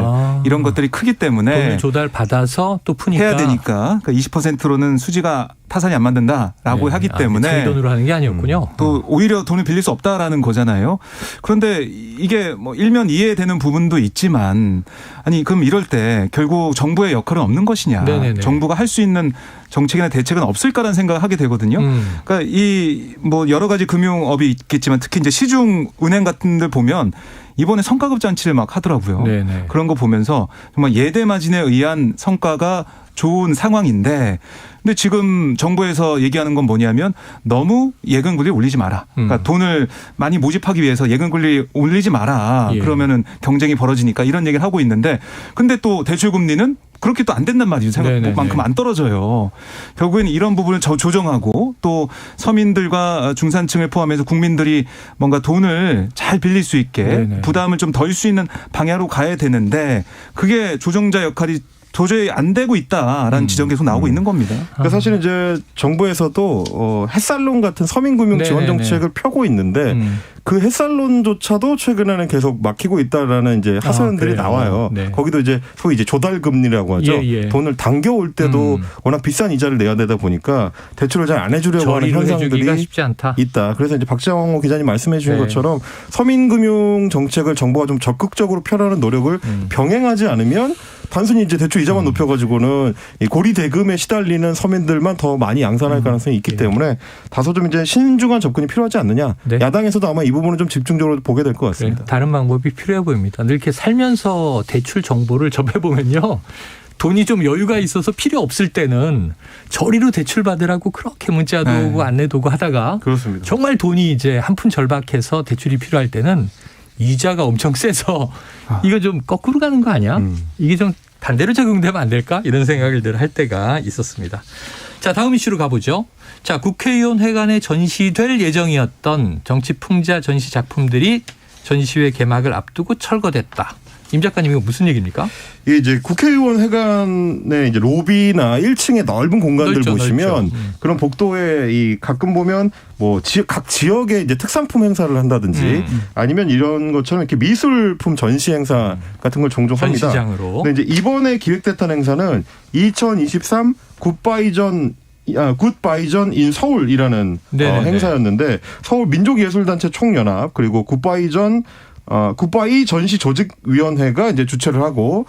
이런 것들이 크기 때문에 돈을 조달 받아서 또 푸니까 해야 되니까 20%로는 수지가 타산이 안 만든다라고 하기 때문에 자기 돈으로 하는 게 아니었군요. 또 오히려 돈을 빌릴 수 없다라는 거잖아요. 그런데 이게 뭐 일면 이해되는 부분도 있지만 아니 그럼 이럴 때 결국 정부의 역할은 없는 것이냐. 네네네. 정부가 할 수 있는 정책이나 대책은 없을까라는 생각을 하게 되거든요. 그러니까 이 뭐 여러 가지 금융업이 있겠지만 특히 이제 시중 은행 같은 데 보면 이번에 성과급 잔치를 막 하더라고요. 네네. 그런 거 보면서 정말 예대마진에 의한 성과가 좋은 상황인데 근데 지금 정부에서 얘기하는 건 뭐냐면 너무 예금 금리 올리지 마라. 그러니까 돈을 많이 모집하기 위해서 예금 금리 올리지 마라. 예. 그러면은 경쟁이 벌어지니까 이런 얘기를 하고 있는데 근데 또 대출 금리는 그렇게 또 안 된단 말이죠. 생각만큼 안 떨어져요. 결국에는 이런 부분을 조정하고 또 서민들과 중산층을 포함해서 국민들이 뭔가 돈을 잘 빌릴 수 있게 네네. 부담을 좀 덜 수 있는 방향으로 가야 되는데 그게 조정자 역할이 도저히 안 되고 있다라는 지적이 계속 나오고 있는 겁니다. 그러니까 사실은 이제 정부에서도 햇살론 같은 서민금융 지원 네네네. 정책을 펴고 있는데 그 햇살론조차도 최근에는 계속 막히고 있다라는 이제 하소연들이 그래요? 나와요. 네. 거기도 이제 소위 이제 조달금리라고 하죠. 예. 돈을 당겨올 때도 워낙 비싼 이자를 내야 되다 보니까 대출을 잘 안 해주려고 하는 저리로 해주기가 현상들이 쉽지 않다. 있다. 그래서 이제 박정호 기자님 말씀해 주신 네. 것처럼 서민금융 정책을 정부가 좀 적극적으로 펴라는 노력을 병행하지 않으면 단순히 이제 대출 이자만 높여가지고는 이 고리 대금에 시달리는 서민들만 더 많이 양산할 가능성이 있기 때문에 다소 좀 이제 신중한 접근이 필요하지 않느냐. 네. 야당에서도 아마 이 부분을 좀 집중적으로 보게 될 것 같습니다. 다른 방법이 필요해 보입니다. 이렇게 살면서 대출 정보를 접해보면요. 돈이 좀 여유가 있어서 필요 없을 때는 저리로 대출 받으라고 그렇게 문자도 네. 오고 안내도 오고 하다가 그렇습니다. 정말 돈이 이제 한 푼 절박해서 대출이 필요할 때는 이자가 엄청 세서 이거 좀 거꾸로 가는 거 아니야? 이게 좀 반대로 적용되면 안 될까? 이런 생각을 늘 할 때가 있었습니다. 자, 다음 이슈로 가보죠. 자, 국회의원 회관에 전시될 예정이었던 정치풍자 전시 작품들이 전시회 개막을 앞두고 철거됐다. 임 작가님 이거 무슨 얘기입니까? 이게 이제 국회의원 회관의 이제 로비나 1층의 넓은 공간들 넓죠, 보시면 넓죠. 그런 복도에 이 가끔 보면 뭐 각 지역의 이제 특산품 행사를 한다든지 아니면 이런 것처럼 이렇게 미술품 전시 행사 같은 걸 종종 합니다. 전시장으로. 근데 이제 이번에 기획됐던 행사는 2023 굿바이전 인 서울이라는 행사였는데 서울 민족예술단체 총연합 그리고 굿바이 전시조직위원회가 이제 주최를 하고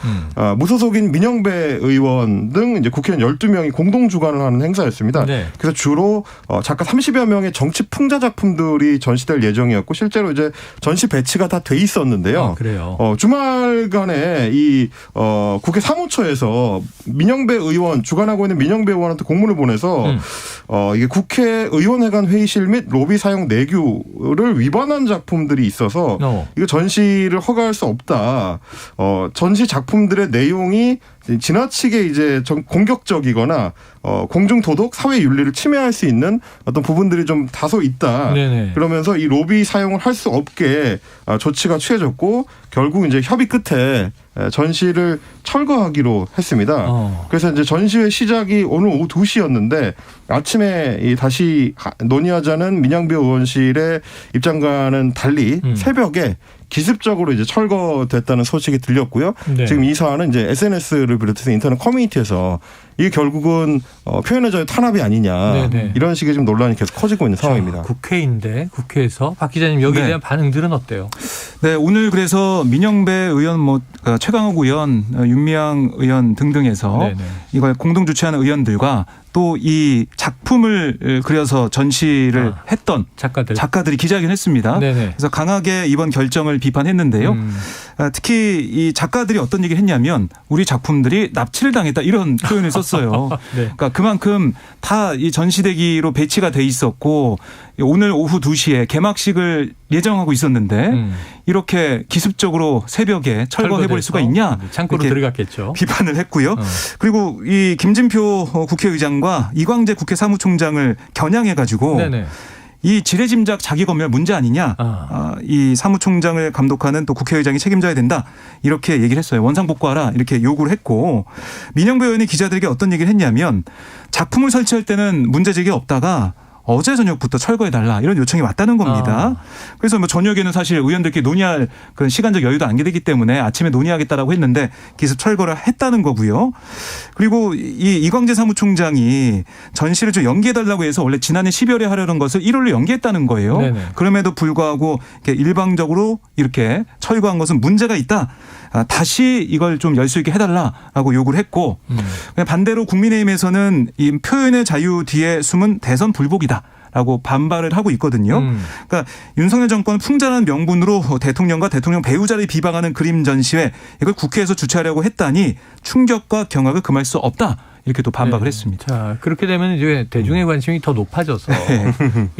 무소속인 민영배 의원 등 이제 국회의원 12명이 공동 주관을 하는 행사였습니다. 네. 그래서 주로 작가 30여 명의 정치 풍자 작품들이 전시될 예정이었고 실제로 이제 전시 배치가 다 돼 있었는데요. 그래요. 주말간에 이 국회 사무처에서 민영배 의원 주관하고 있는 민영배 의원한테 공문을 보내서 이게 국회의원회관 회의실 및 로비 사용 내규를 위반한 작품들이 있어서 이거 전시를 허가할 수 없다. 전시 작품들의 내용이 지나치게 이제 공격적이거나 공중 도덕, 사회 윤리를 침해할 수 있는 어떤 부분들이 좀 다소 있다. 네네. 그러면서 이 로비 사용을 할 수 없게 조치가 취해졌고 결국 이제 협의 끝에 전시를 철거하기로 했습니다. 그래서 이제 전시회 시작이 오늘 오후 2시였는데 아침에 다시 논의하자는 민영배 의원실의 입장과는 달리 새벽에 기습적으로 이제 철거됐다는 소식이 들렸고요. 네. 지금 이 사안은 이제 SNS를 비롯해서 인터넷 커뮤니티에서 이게 결국은 표현의 자유 탄압이 아니냐 네네. 이런 식의 지금 논란이 계속 커지고 있는 상황입니다. 국회인데 국회에서 박 기자님 여기에 대한 반응들은 어때요? 네, 오늘 그래서 민영배 의원, 최강욱 의원, 윤미향 의원 등등에서 이걸 공동 주최하는 의원들과 또 이 작품을 그려서 전시를 했던 작가들이 기자회견했습니다. 그래서 강하게 이번 결정을 비판했는데요. 특히 이 작가들이 어떤 얘기를 했냐면 우리 작품들이 납치를 당했다 이런 표현을 썼어요. 그러니까 그만큼 다 이 전시대기로 배치가 돼 있었고 오늘 오후 2시에 개막식을 예정하고 있었는데 이렇게 기습적으로 새벽에 철거해버릴 수가 있냐. 창고로 들어갔겠죠. 비판을 했고요. 그리고 이 김진표 국회의장과 이광재 국회 사무총장을 겨냥해가지고 이 지레짐작 자기검열 문제 아니냐. 이 사무총장을 감독하는 또 국회의장이 책임져야 된다. 이렇게 얘기를 했어요. 원상복구하라 이렇게 요구를 했고 민영배 의원이 기자들에게 어떤 얘기를 했냐면 작품을 설치할 때는 문제 제기가 없다가 어제 저녁부터 철거해달라 이런 요청이 왔다는 겁니다. 그래서 뭐 저녁에는 사실 의원들끼리 논의할 그런 시간적 여유도 안 되기 때문에 아침에 논의하겠다라고 했는데 기습 철거를 했다는 거고요. 그리고 이 이광재 사무총장이 전시를 좀 연기해달라고 해서 원래 지난해 12월에 하려는 것을 1월로 연기했다는 거예요. 그럼에도 불구하고 이렇게 일방적으로 이렇게 철거한 것은 문제가 있다. 다시 이걸 좀 열 수 있게 해달라라고 요구를 했고 반대로 국민의힘에서는 이 표현의 자유 뒤에 숨은 대선 불복이다. 라고 반발을 하고 있거든요. 그러니까 윤석열 정권은 풍자라는 명분으로 대통령과 대통령 배우자를 비방하는 그림 전시회 이걸 국회에서 주최하려고 했다니 충격과 경악을 금할 수 없다. 이렇게 또 반박을 했습니다. 자, 그렇게 되면 이제 대중의 관심이 더 높아져서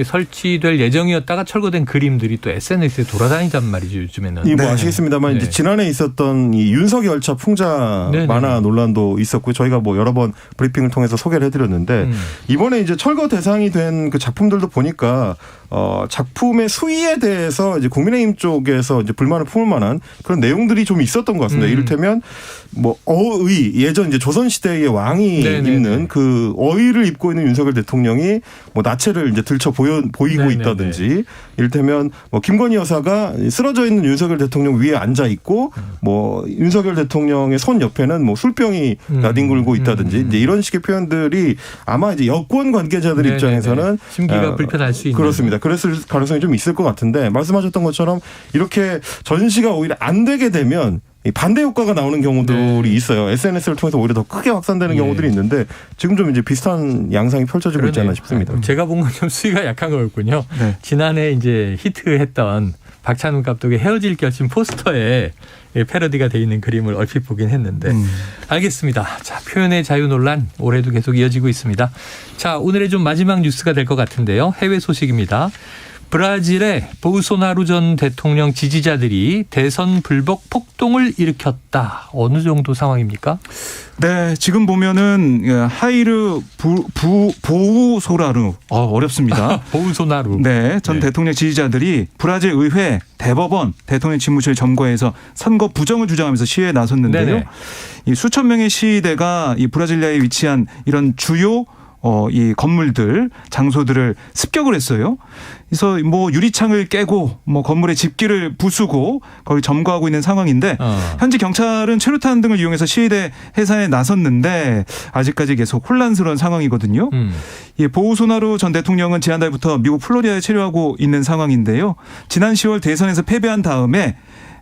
설치될 예정이었다가 철거된 그림들이 또 SNS에 돌아다니단 말이죠, 요즘에는. 뭐 아시겠습니다만 이제 지난해 있었던 이 윤석열차 풍자 만화 논란도 있었고요. 저희가 뭐 여러 번 브리핑을 통해서 소개를 해드렸는데 이번에 이제 철거 대상이 된 그 작품들도 보니까 작품의 수위에 대해서 이제 국민의힘 쪽에서 이제 불만을 품을 만한 그런 내용들이 좀 있었던 것 같습니다. 이를테면 뭐 어의 예전 이제 조선 시대의 왕이 입는 그 어의를 입고 있는 윤석열 대통령이 뭐 나체를 이제 들쳐 보이고 있다든지 이를테면 뭐 김건희 여사가 쓰러져 있는 윤석열 대통령 위에 앉아 있고 뭐 윤석열 대통령의 손 옆에는 뭐 술병이 나뒹굴고 있다든지 이제 이런 식의 표현들이 아마 이제 여권 관계자들 입장에서는 심기가 불편할 수 있는 그렇습니다. 그랬을 가능성이 좀 있을 것 같은데 말씀하셨던 것처럼 이렇게 전시가 오히려 안 되게 되면 반대 효과가 나오는 경우들이 있어요. SNS를 통해서 오히려 더 크게 확산되는 경우들이 있는데 지금 좀 이제 비슷한 양상이 펼쳐지고 있지 않나 싶습니다. 제가 본 건 좀 수위가 약한 거였군요. 지난해 이제 히트했던 박찬욱 감독의 헤어질 결심 포스터에 패러디가 돼 있는 그림을 얼핏 보긴 했는데 알겠습니다. 자, 표현의 자유 논란 올해도 계속 이어지고 있습니다. 자, 오늘의 좀 마지막 뉴스가 될 것 같은데요. 해외 소식입니다. 브라질의 보우소나루 전 대통령 지지자들이 대선 불복 폭동을 일으켰다. 어느 정도 상황입니까? 네, 지금 보면은 하이르 보우소나루 어렵습니다. 보우소나루. 네, 전 대통령 지지자들이 브라질 의회, 대법원, 대통령 집무실 점거에서 선거 부정을 주장하면서 시위에 나섰는데요. 이 수천 명의 시위대가 이 브라질리아에 위치한 이런 주요 이 건물들, 장소들을 습격을 했어요. 그래서 뭐 유리창을 깨고 뭐 건물의 집기를 부수고 거기 점거하고 있는 상황인데 현재 경찰은 최루탄 등을 이용해서 시위대 해산에 나섰는데 아직까지 계속 혼란스러운 상황이거든요. 이 보우소나루 전 대통령은 지난달부터 미국 플로리다에 체류하고 있는 상황인데요. 지난 10월 대선에서 패배한 다음에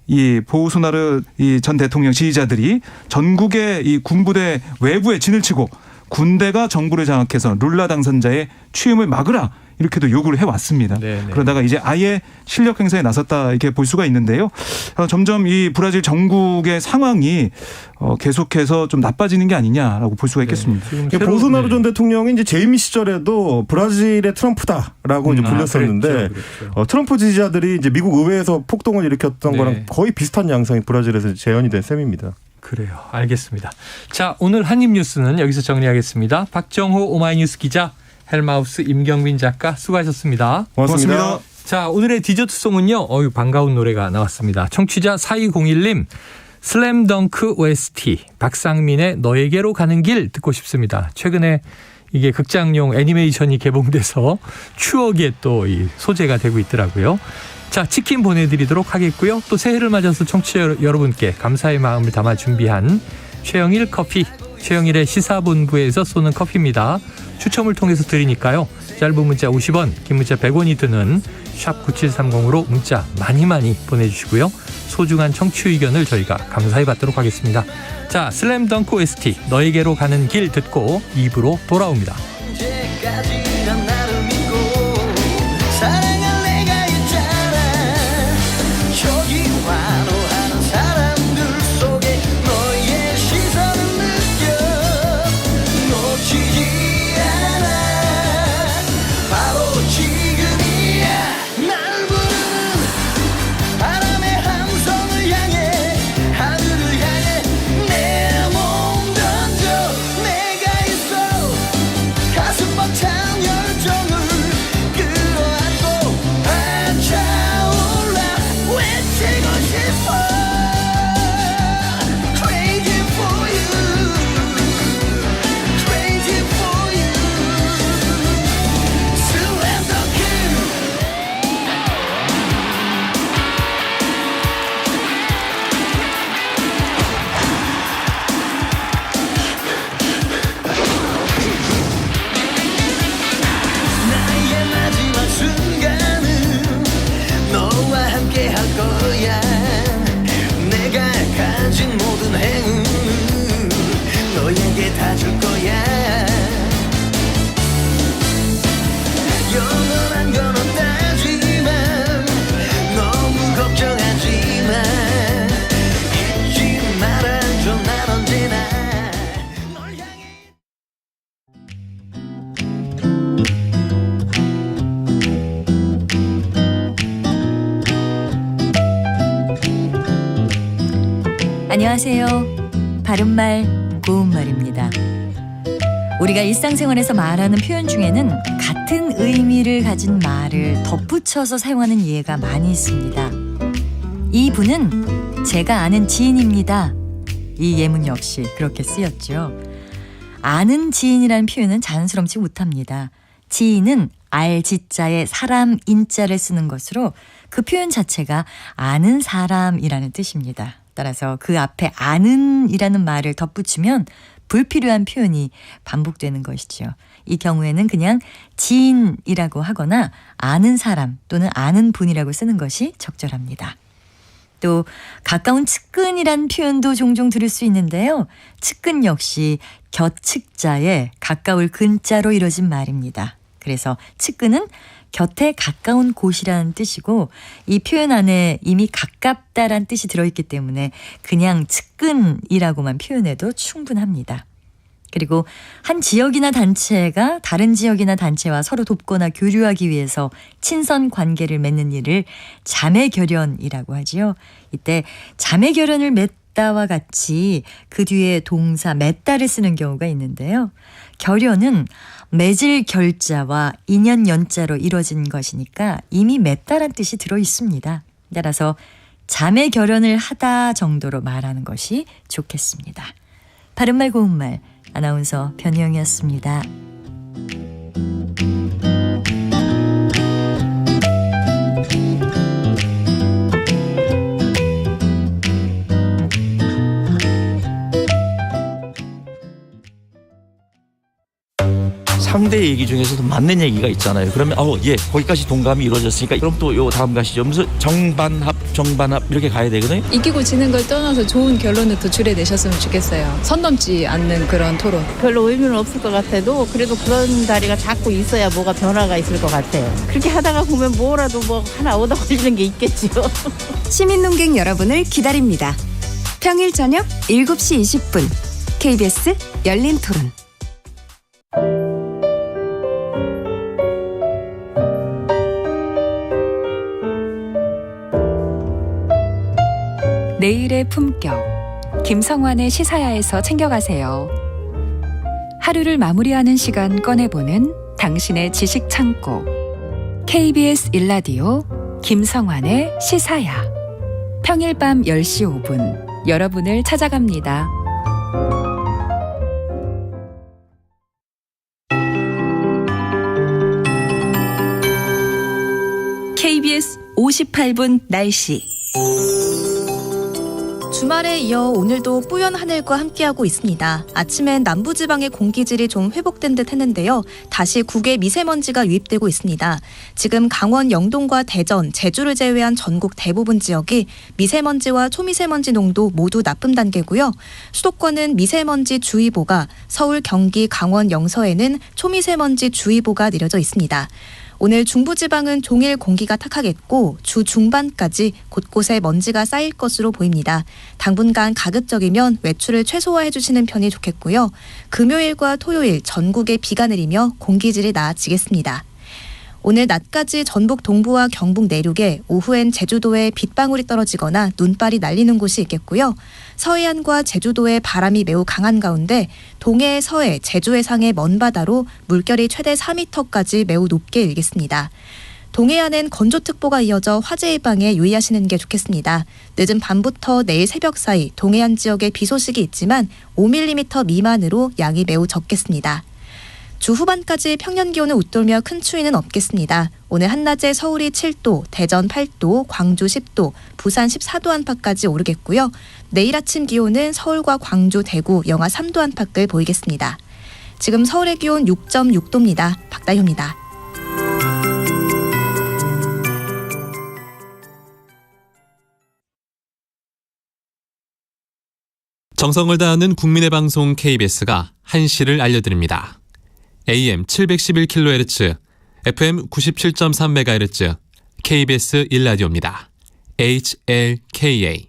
이 보우소나루 전 대통령 지지자들이 전국의 이 군부대 외부에 진을 치고 군대가 정부를 장악해서 룰라 당선자의 취임을 막으라 이렇게도 요구를 해왔습니다. 그러다가 이제 아예 실력 행사에 나섰다 이렇게 볼 수가 있는데요. 점점 이 브라질 전국의 상황이 계속해서 좀 나빠지는 게 아니냐라고 볼 수가 있겠습니다. 보우소나루 전 대통령이 이제 재임 시절에도 브라질의 트럼프다라고 이제 불렸었는데 그렇죠. 트럼프 지지자들이 이제 미국 의회에서 폭동을 일으켰던 거랑 거의 비슷한 양상이 브라질에서 재현이 된 셈입니다. 그래요. 알겠습니다. 자, 오늘 한입뉴스는 여기서 정리하겠습니다. 박정호 오마이뉴스 기자, 헬마우스 임경빈 작가 수고하셨습니다. 고맙습니다. 자, 오늘의 디저트송은요. 반가운 노래가 나왔습니다. 청취자 4201님 슬램덩크 OST 박상민의 너에게로 가는 길 듣고 싶습니다. 최근에 이게 극장용 애니메이션이 개봉돼서 추억의 또 이 소재가 되고 있더라고요. 자, 치킨 보내드리도록 하겠고요. 또 새해를 맞아서 청취자 여러분께 감사의 마음을 담아 준비한 최영일 커피, 최영일의 시사본부에서 쏘는 커피입니다. 추첨을 통해서 드리니까요. 짧은 문자 50원, 긴 문자 100원이 드는 샵 9730으로 문자 많이 보내주시고요. 소중한 청취 의견을 저희가 감사히 받도록 하겠습니다. 자, 슬램덩크 OST 너에게로 가는 길 듣고 2부로 돌아옵니다. 가슴 벅찬 안녕하세요. 바른말 고운말입니다. 우리가 일상생활에서 말하는 표현 중에는 같은 의미를 가진 말을 덧붙여서 사용하는 예가 많이 있습니다. 이 분은 제가 아는 지인입니다. 이 예문 역시 그렇게 쓰였죠. 아는 지인이라는 표현은 자연스럽지 못합니다. 지인은 알지자에 사람 인자를 쓰는 것으로 그 표현 자체가 아는 사람이라는 뜻입니다. 따라서 그 앞에 아는이라는 말을 덧붙이면 불필요한 표현이 반복되는 것이죠. 이 경우에는 그냥 지인이라고 하거나 아는 사람 또는 아는 분이라고 쓰는 것이 적절합니다. 또 가까운 측근이란 표현도 종종 들을 수 있는데요. 측근 역시 곁측자에 가까울 근자로 이루어진 말입니다. 그래서 측근은 곁에 가까운 곳이라는 뜻이고 이 표현 안에 이미 가깝다란 뜻이 들어있기 때문에 그냥 측근이라고만 표현해도 충분합니다. 그리고 한 지역이나 단체가 다른 지역이나 단체와 서로 돕거나 교류하기 위해서 친선 관계를 맺는 일을 자매결연이라고 하지요. 이때 자매결연을 맺다와 같이 그 뒤에 동사 맺다를 쓰는 경우가 있는데요. 결연은 맺을 결자와 인연 연자로 이루어진 것이니까 이미 맺다란 뜻이 들어 있습니다. 따라서 자매결연을 하다 정도로 말하는 것이 좋겠습니다. 바른말 고운말 아나운서 변희영이었습니다. 상대 얘기 중에서도 맞는 얘기가 있잖아요. 그러면 거기까지 동감이 이루어졌으니까 그럼 또 요 다음 가시죠. 무슨 정반합 이렇게 가야 되거든요. 이기고 지는 걸 떠나서 좋은 결론을 도출해내셨으면 좋겠어요. 선 넘지 않는 그런 토론. 별로 의미는 없을 것 같아도 그래도 그런 자리가 자꾸 있어야 뭐가 변화가 있을 것 같아요. 그렇게 하다가 보면 뭐라도 하나 얻어 걸리는 게 있겠죠. 시민논객 여러분을 기다립니다. 평일 저녁 7시 20분 KBS 열린 토론. 내일의 품격, 김성환의 시사야에서 챙겨가세요. 하루를 마무리하는 시간 꺼내보는 당신의 지식 창고. KBS 1라디오 김성환의 시사야. 평일 밤 10시 5분 여러분을 찾아갑니다. KBS 58분 날씨. 주말에 이어 오늘도 뿌연 하늘과 함께하고 있습니다. 아침엔 남부지방의 공기질이 좀 회복된 듯 했는데요. 다시 국외 미세먼지가 유입되고 있습니다. 지금 강원 영동과 대전, 제주를 제외한 전국 대부분 지역이 미세먼지와 초미세먼지 농도 모두 나쁨 단계고요. 수도권은 미세먼지 주의보가, 서울, 경기, 강원, 영서에는 초미세먼지 주의보가 내려져 있습니다. 오늘 중부지방은 종일 공기가 탁하겠고 주 중반까지 곳곳에 먼지가 쌓일 것으로 보입니다. 당분간 가급적이면 외출을 최소화해 주시는 편이 좋겠고요. 금요일과 토요일 전국에 비가 내리며 공기질이 나아지겠습니다. 오늘 낮까지 전북 동부와 경북 내륙에, 오후엔 제주도에 빗방울이 떨어지거나 눈발이 날리는 곳이 있겠고요. 서해안과 제주도에 바람이 매우 강한 가운데 동해, 서해, 제주 해상의 먼바다로 물결이 최대 4m까지 매우 높게 일겠습니다. 동해안엔 건조특보가 이어져 화재 예방에 유의하시는 게 좋겠습니다. 늦은 밤부터 내일 새벽 사이 동해안 지역에 비 소식이 있지만 5mm 미만으로 양이 매우 적겠습니다. 주 후반까지 평년 기온을 웃돌며 큰 추위는 없겠습니다. 오늘 한낮에 서울이 7도, 대전 8도, 광주 10도, 부산 14도 안팎까지 오르겠고요. 내일 아침 기온은 서울과 광주, 대구 영하 3도 안팎을 보이겠습니다. 지금 서울의 기온 6.6도입니다. 박다효입니다. 정성을 다하는 국민의 방송 KBS가 한시를 알려드립니다. AM 711kHz, FM 97.3MHz, KBS 1라디오입니다. HLKA.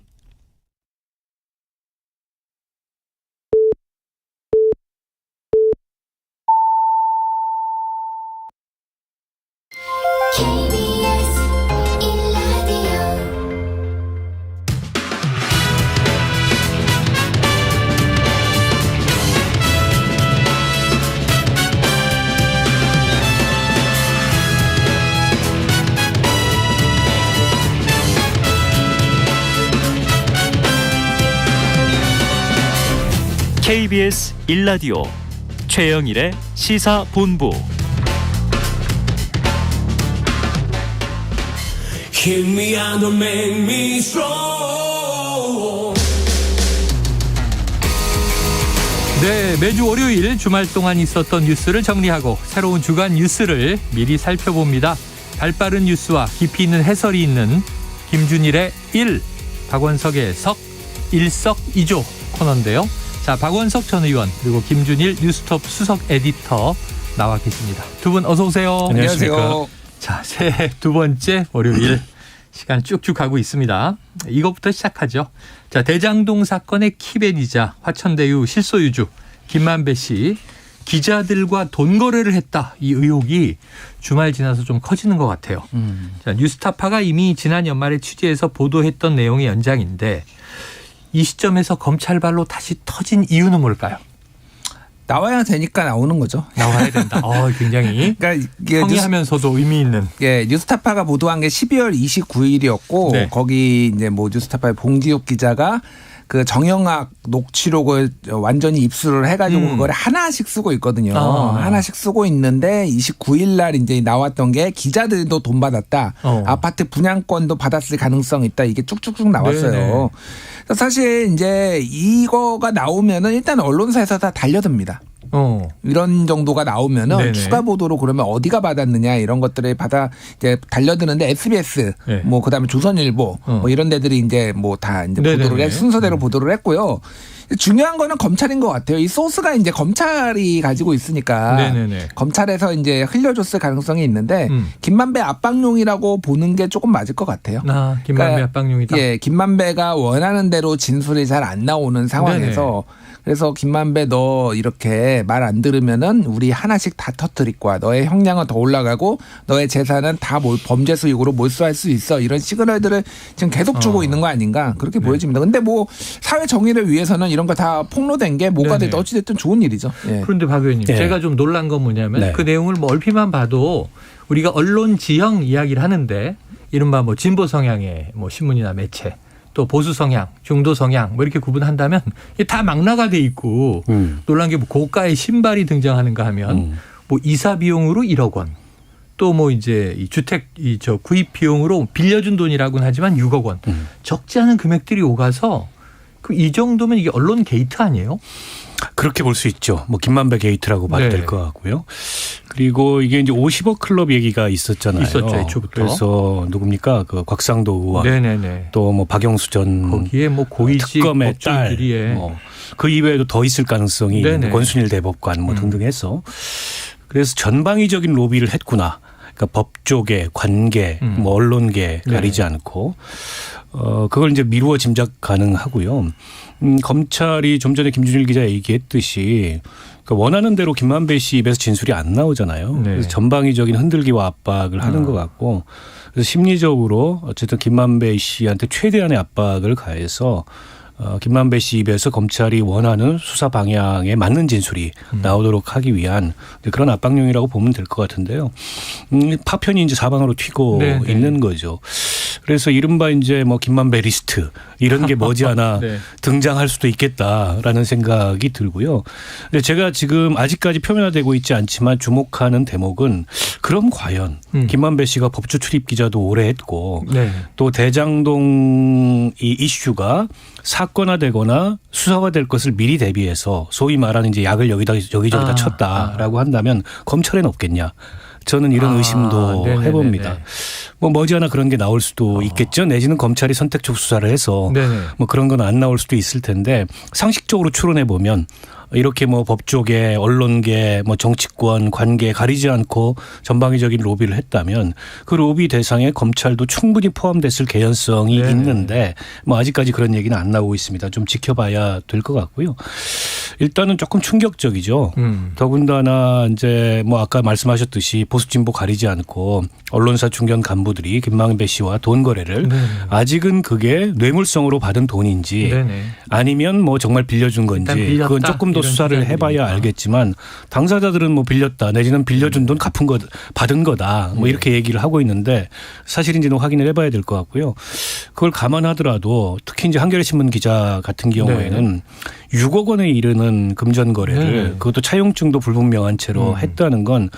KBS 1라디오 최영일의 시사본부. 네, 매주 월요일 주말 동안 있었던 뉴스를 정리하고 새로운 주간 뉴스를 미리 살펴봅니다. 발빠른 뉴스와 깊이 있는 해설이 있는 김준일의 1, 박원석의 석, 일석이조 코너인데요. 자, 박원석 전 의원 그리고 김준일 뉴스톱 수석 에디터 나와 계십니다. 두 분 어서 오세요. 안녕하세요. 자, 새해 두 번째 월요일 시간 쭉쭉 가고 있습니다. 이것부터 시작하죠. 자, 대장동 사건의 키벤이자 화천대유 실소유주 김만배 씨 기자들과 돈 거래를 했다. 이 의혹이 주말 지나서 좀 커지는 것 같아요. 자, 뉴스타파가 이미 지난 연말에 취재해서 보도했던 내용의 연장인데 이 시점에서 검찰발로 다시 터진 이유는 뭘까요? 나와야 되니까 나오는 거죠. 나와야 된다. 굉장히 그러니까 이게 성의하면서도 의미 있는. 예, 뉴스타파가 보도한 게 12월 29일이었고 네. 거기 이제 뭐 뉴스타파의 봉지욱 기자가 그 정영학 녹취록을 완전히 입수를 해가지고 그걸 하나씩 쓰고 있거든요. 하나씩 쓰고 있는데 29일 날 이제 나왔던 게 기자들도 돈 받았다. 아파트 분양권도 받았을 가능성이 있다. 이게 쭉쭉쭉 나왔어요. 네네. 사실 이제 이거가 나오면은 일단 언론사에서 다 달려듭니다. 이런 정도가 나오면은 네네. 추가 보도로 그러면 어디가 받았느냐 이런 것들을 받아 이제 달려드는데 SBS 네. 뭐 그다음에 조선일보 뭐 이런 데들이 이제 뭐 다 이제 보도를 순서대로 보도를 했고요. 중요한 거는 검찰인 것 같아요. 이 소스가 이제 검찰이 가지고 있으니까 네네네. 검찰에서 이제 흘려줬을 가능성이 있는데 김만배 압박용이라고 보는 게 조금 맞을 것 같아요. 김만배 그러니까 압박용이다. 예, 김만배가 원하는 대로 진술이 잘 안 나오는 상황에서 네네. 그래서 김만배 너 이렇게 말 안 들으면은 우리 하나씩 다 터뜨릴 거야. 너의 형량은 더 올라가고 너의 재산은 다 범죄 수익으로 몰수할 수 있어. 이런 시그널들을 지금 계속 주고 있는 거 아닌가 그렇게 보여집니다. 근데 뭐 사회 정의를 위해서는 이런 거 다 폭로된 게 뭐가 됐든 어찌됐든 좋은 일이죠. 예. 그런데 박 의원님 제가 좀 놀란 건 뭐냐면 그 내용을 뭐 얼핏만 봐도 우리가 언론 지형 이야기를 하는데 이른바 뭐 진보 성향의 뭐 신문이나 매체 또 보수 성향, 중도 성향 뭐 이렇게 구분한다면 다 망라가 돼 있고 놀란 게 뭐 고가의 신발이 등장하는가 하면 뭐 이사 비용으로 1억 원 또 뭐 이제 이 주택 구입 비용으로 빌려준 돈이라고는 하지만 6억 원 적지 않은 금액들이 오가서 이 정도면 이게 언론 게이트 아니에요? 그렇게 볼 수 있죠. 뭐 김만배 게이트라고 봐도 될 것 같고요. 그리고 이게 이제 50억 클럽 얘기가 있었잖아요. 있었죠, 애초부터. 그래서 누굽니까? 그 곽상도 의원, 또 뭐 박영수 전 거기에 뭐 고위직 특검의 딸, 뭐 그 이외에도 더 있을 가능성이 있는데 권순일 대법관 뭐 등등 해서 그래서 전방위적인 로비를 했구나. 그러니까 법조계, 관계, 뭐 언론계 가리지 않고 그걸 이제 미루어 짐작 가능하고요. 검찰이 좀 전에 김준일 기자 얘기했듯이 그러니까 원하는 대로 김만배 씨 입에서 진술이 안 나오잖아요. 그래서 전방위적인 흔들기와 압박을 하는 것 같고 그래서 심리적으로 어쨌든 김만배 씨한테 최대한의 압박을 가해서 김만배 씨 입에서 검찰이 원하는 수사 방향에 맞는 진술이 나오도록 하기 위한 그런 압박용이라고 보면 될 것 같은데요. 파편이 이제 사방으로 튀고 있는 거죠. 그래서 이른바 이제 뭐 김만배 리스트 이런 게 머지않아 등장할 수도 있겠다라는 생각이 들고요. 근데 제가 지금 아직까지 표면화되고 있지 않지만 주목하는 대목은 그럼 과연 김만배 씨가 법조 출입 기자도 오래 했고 또 대장동 이 이슈가 사건화되거나 수사화될 것을 미리 대비해서 소위 말하는 이제 약을 여기저기다 쳤다라고 한다면 검찰에는 없겠냐. 저는 이런 의심도 해봅니다. 뭐 머지않아 그런 게 나올 수도 있겠죠. 내지는 검찰이 선택적 수사를 해서 뭐 그런 건 안 나올 수도 있을 텐데 상식적으로 추론해 보면 이렇게 뭐 법조계, 언론계, 뭐 정치권, 관계 가리지 않고 전방위적인 로비를 했다면 그 로비 대상에 검찰도 충분히 포함됐을 개연성이 있는데 뭐 아직까지 그런 얘기는 안 나오고 있습니다. 좀 지켜봐야 될 것 같고요. 일단은 조금 충격적이죠. 더군다나 이제 뭐 아까 말씀하셨듯이 보수 진보 가리지 않고 언론사 중견 간부들이 김만배 씨와 돈 거래를 아직은 그게 뇌물성으로 받은 돈인지 아니면 뭐 정말 빌려준 건지 그건 조금 더 더 수사를 해봐야 알겠지만 당사자들은 뭐 빌렸다 내지는 빌려준 돈 갚은 거 받은 거다 뭐 이렇게 얘기를 하고 있는데 사실인지는 확인을 해봐야 될 것 같고요. 그걸 감안하더라도 특히 이제 한겨레신문 기자 같은 경우에는 6억 원에 이르는 금전 거래를 그것도 차용증도 불분명한 채로 했다는 건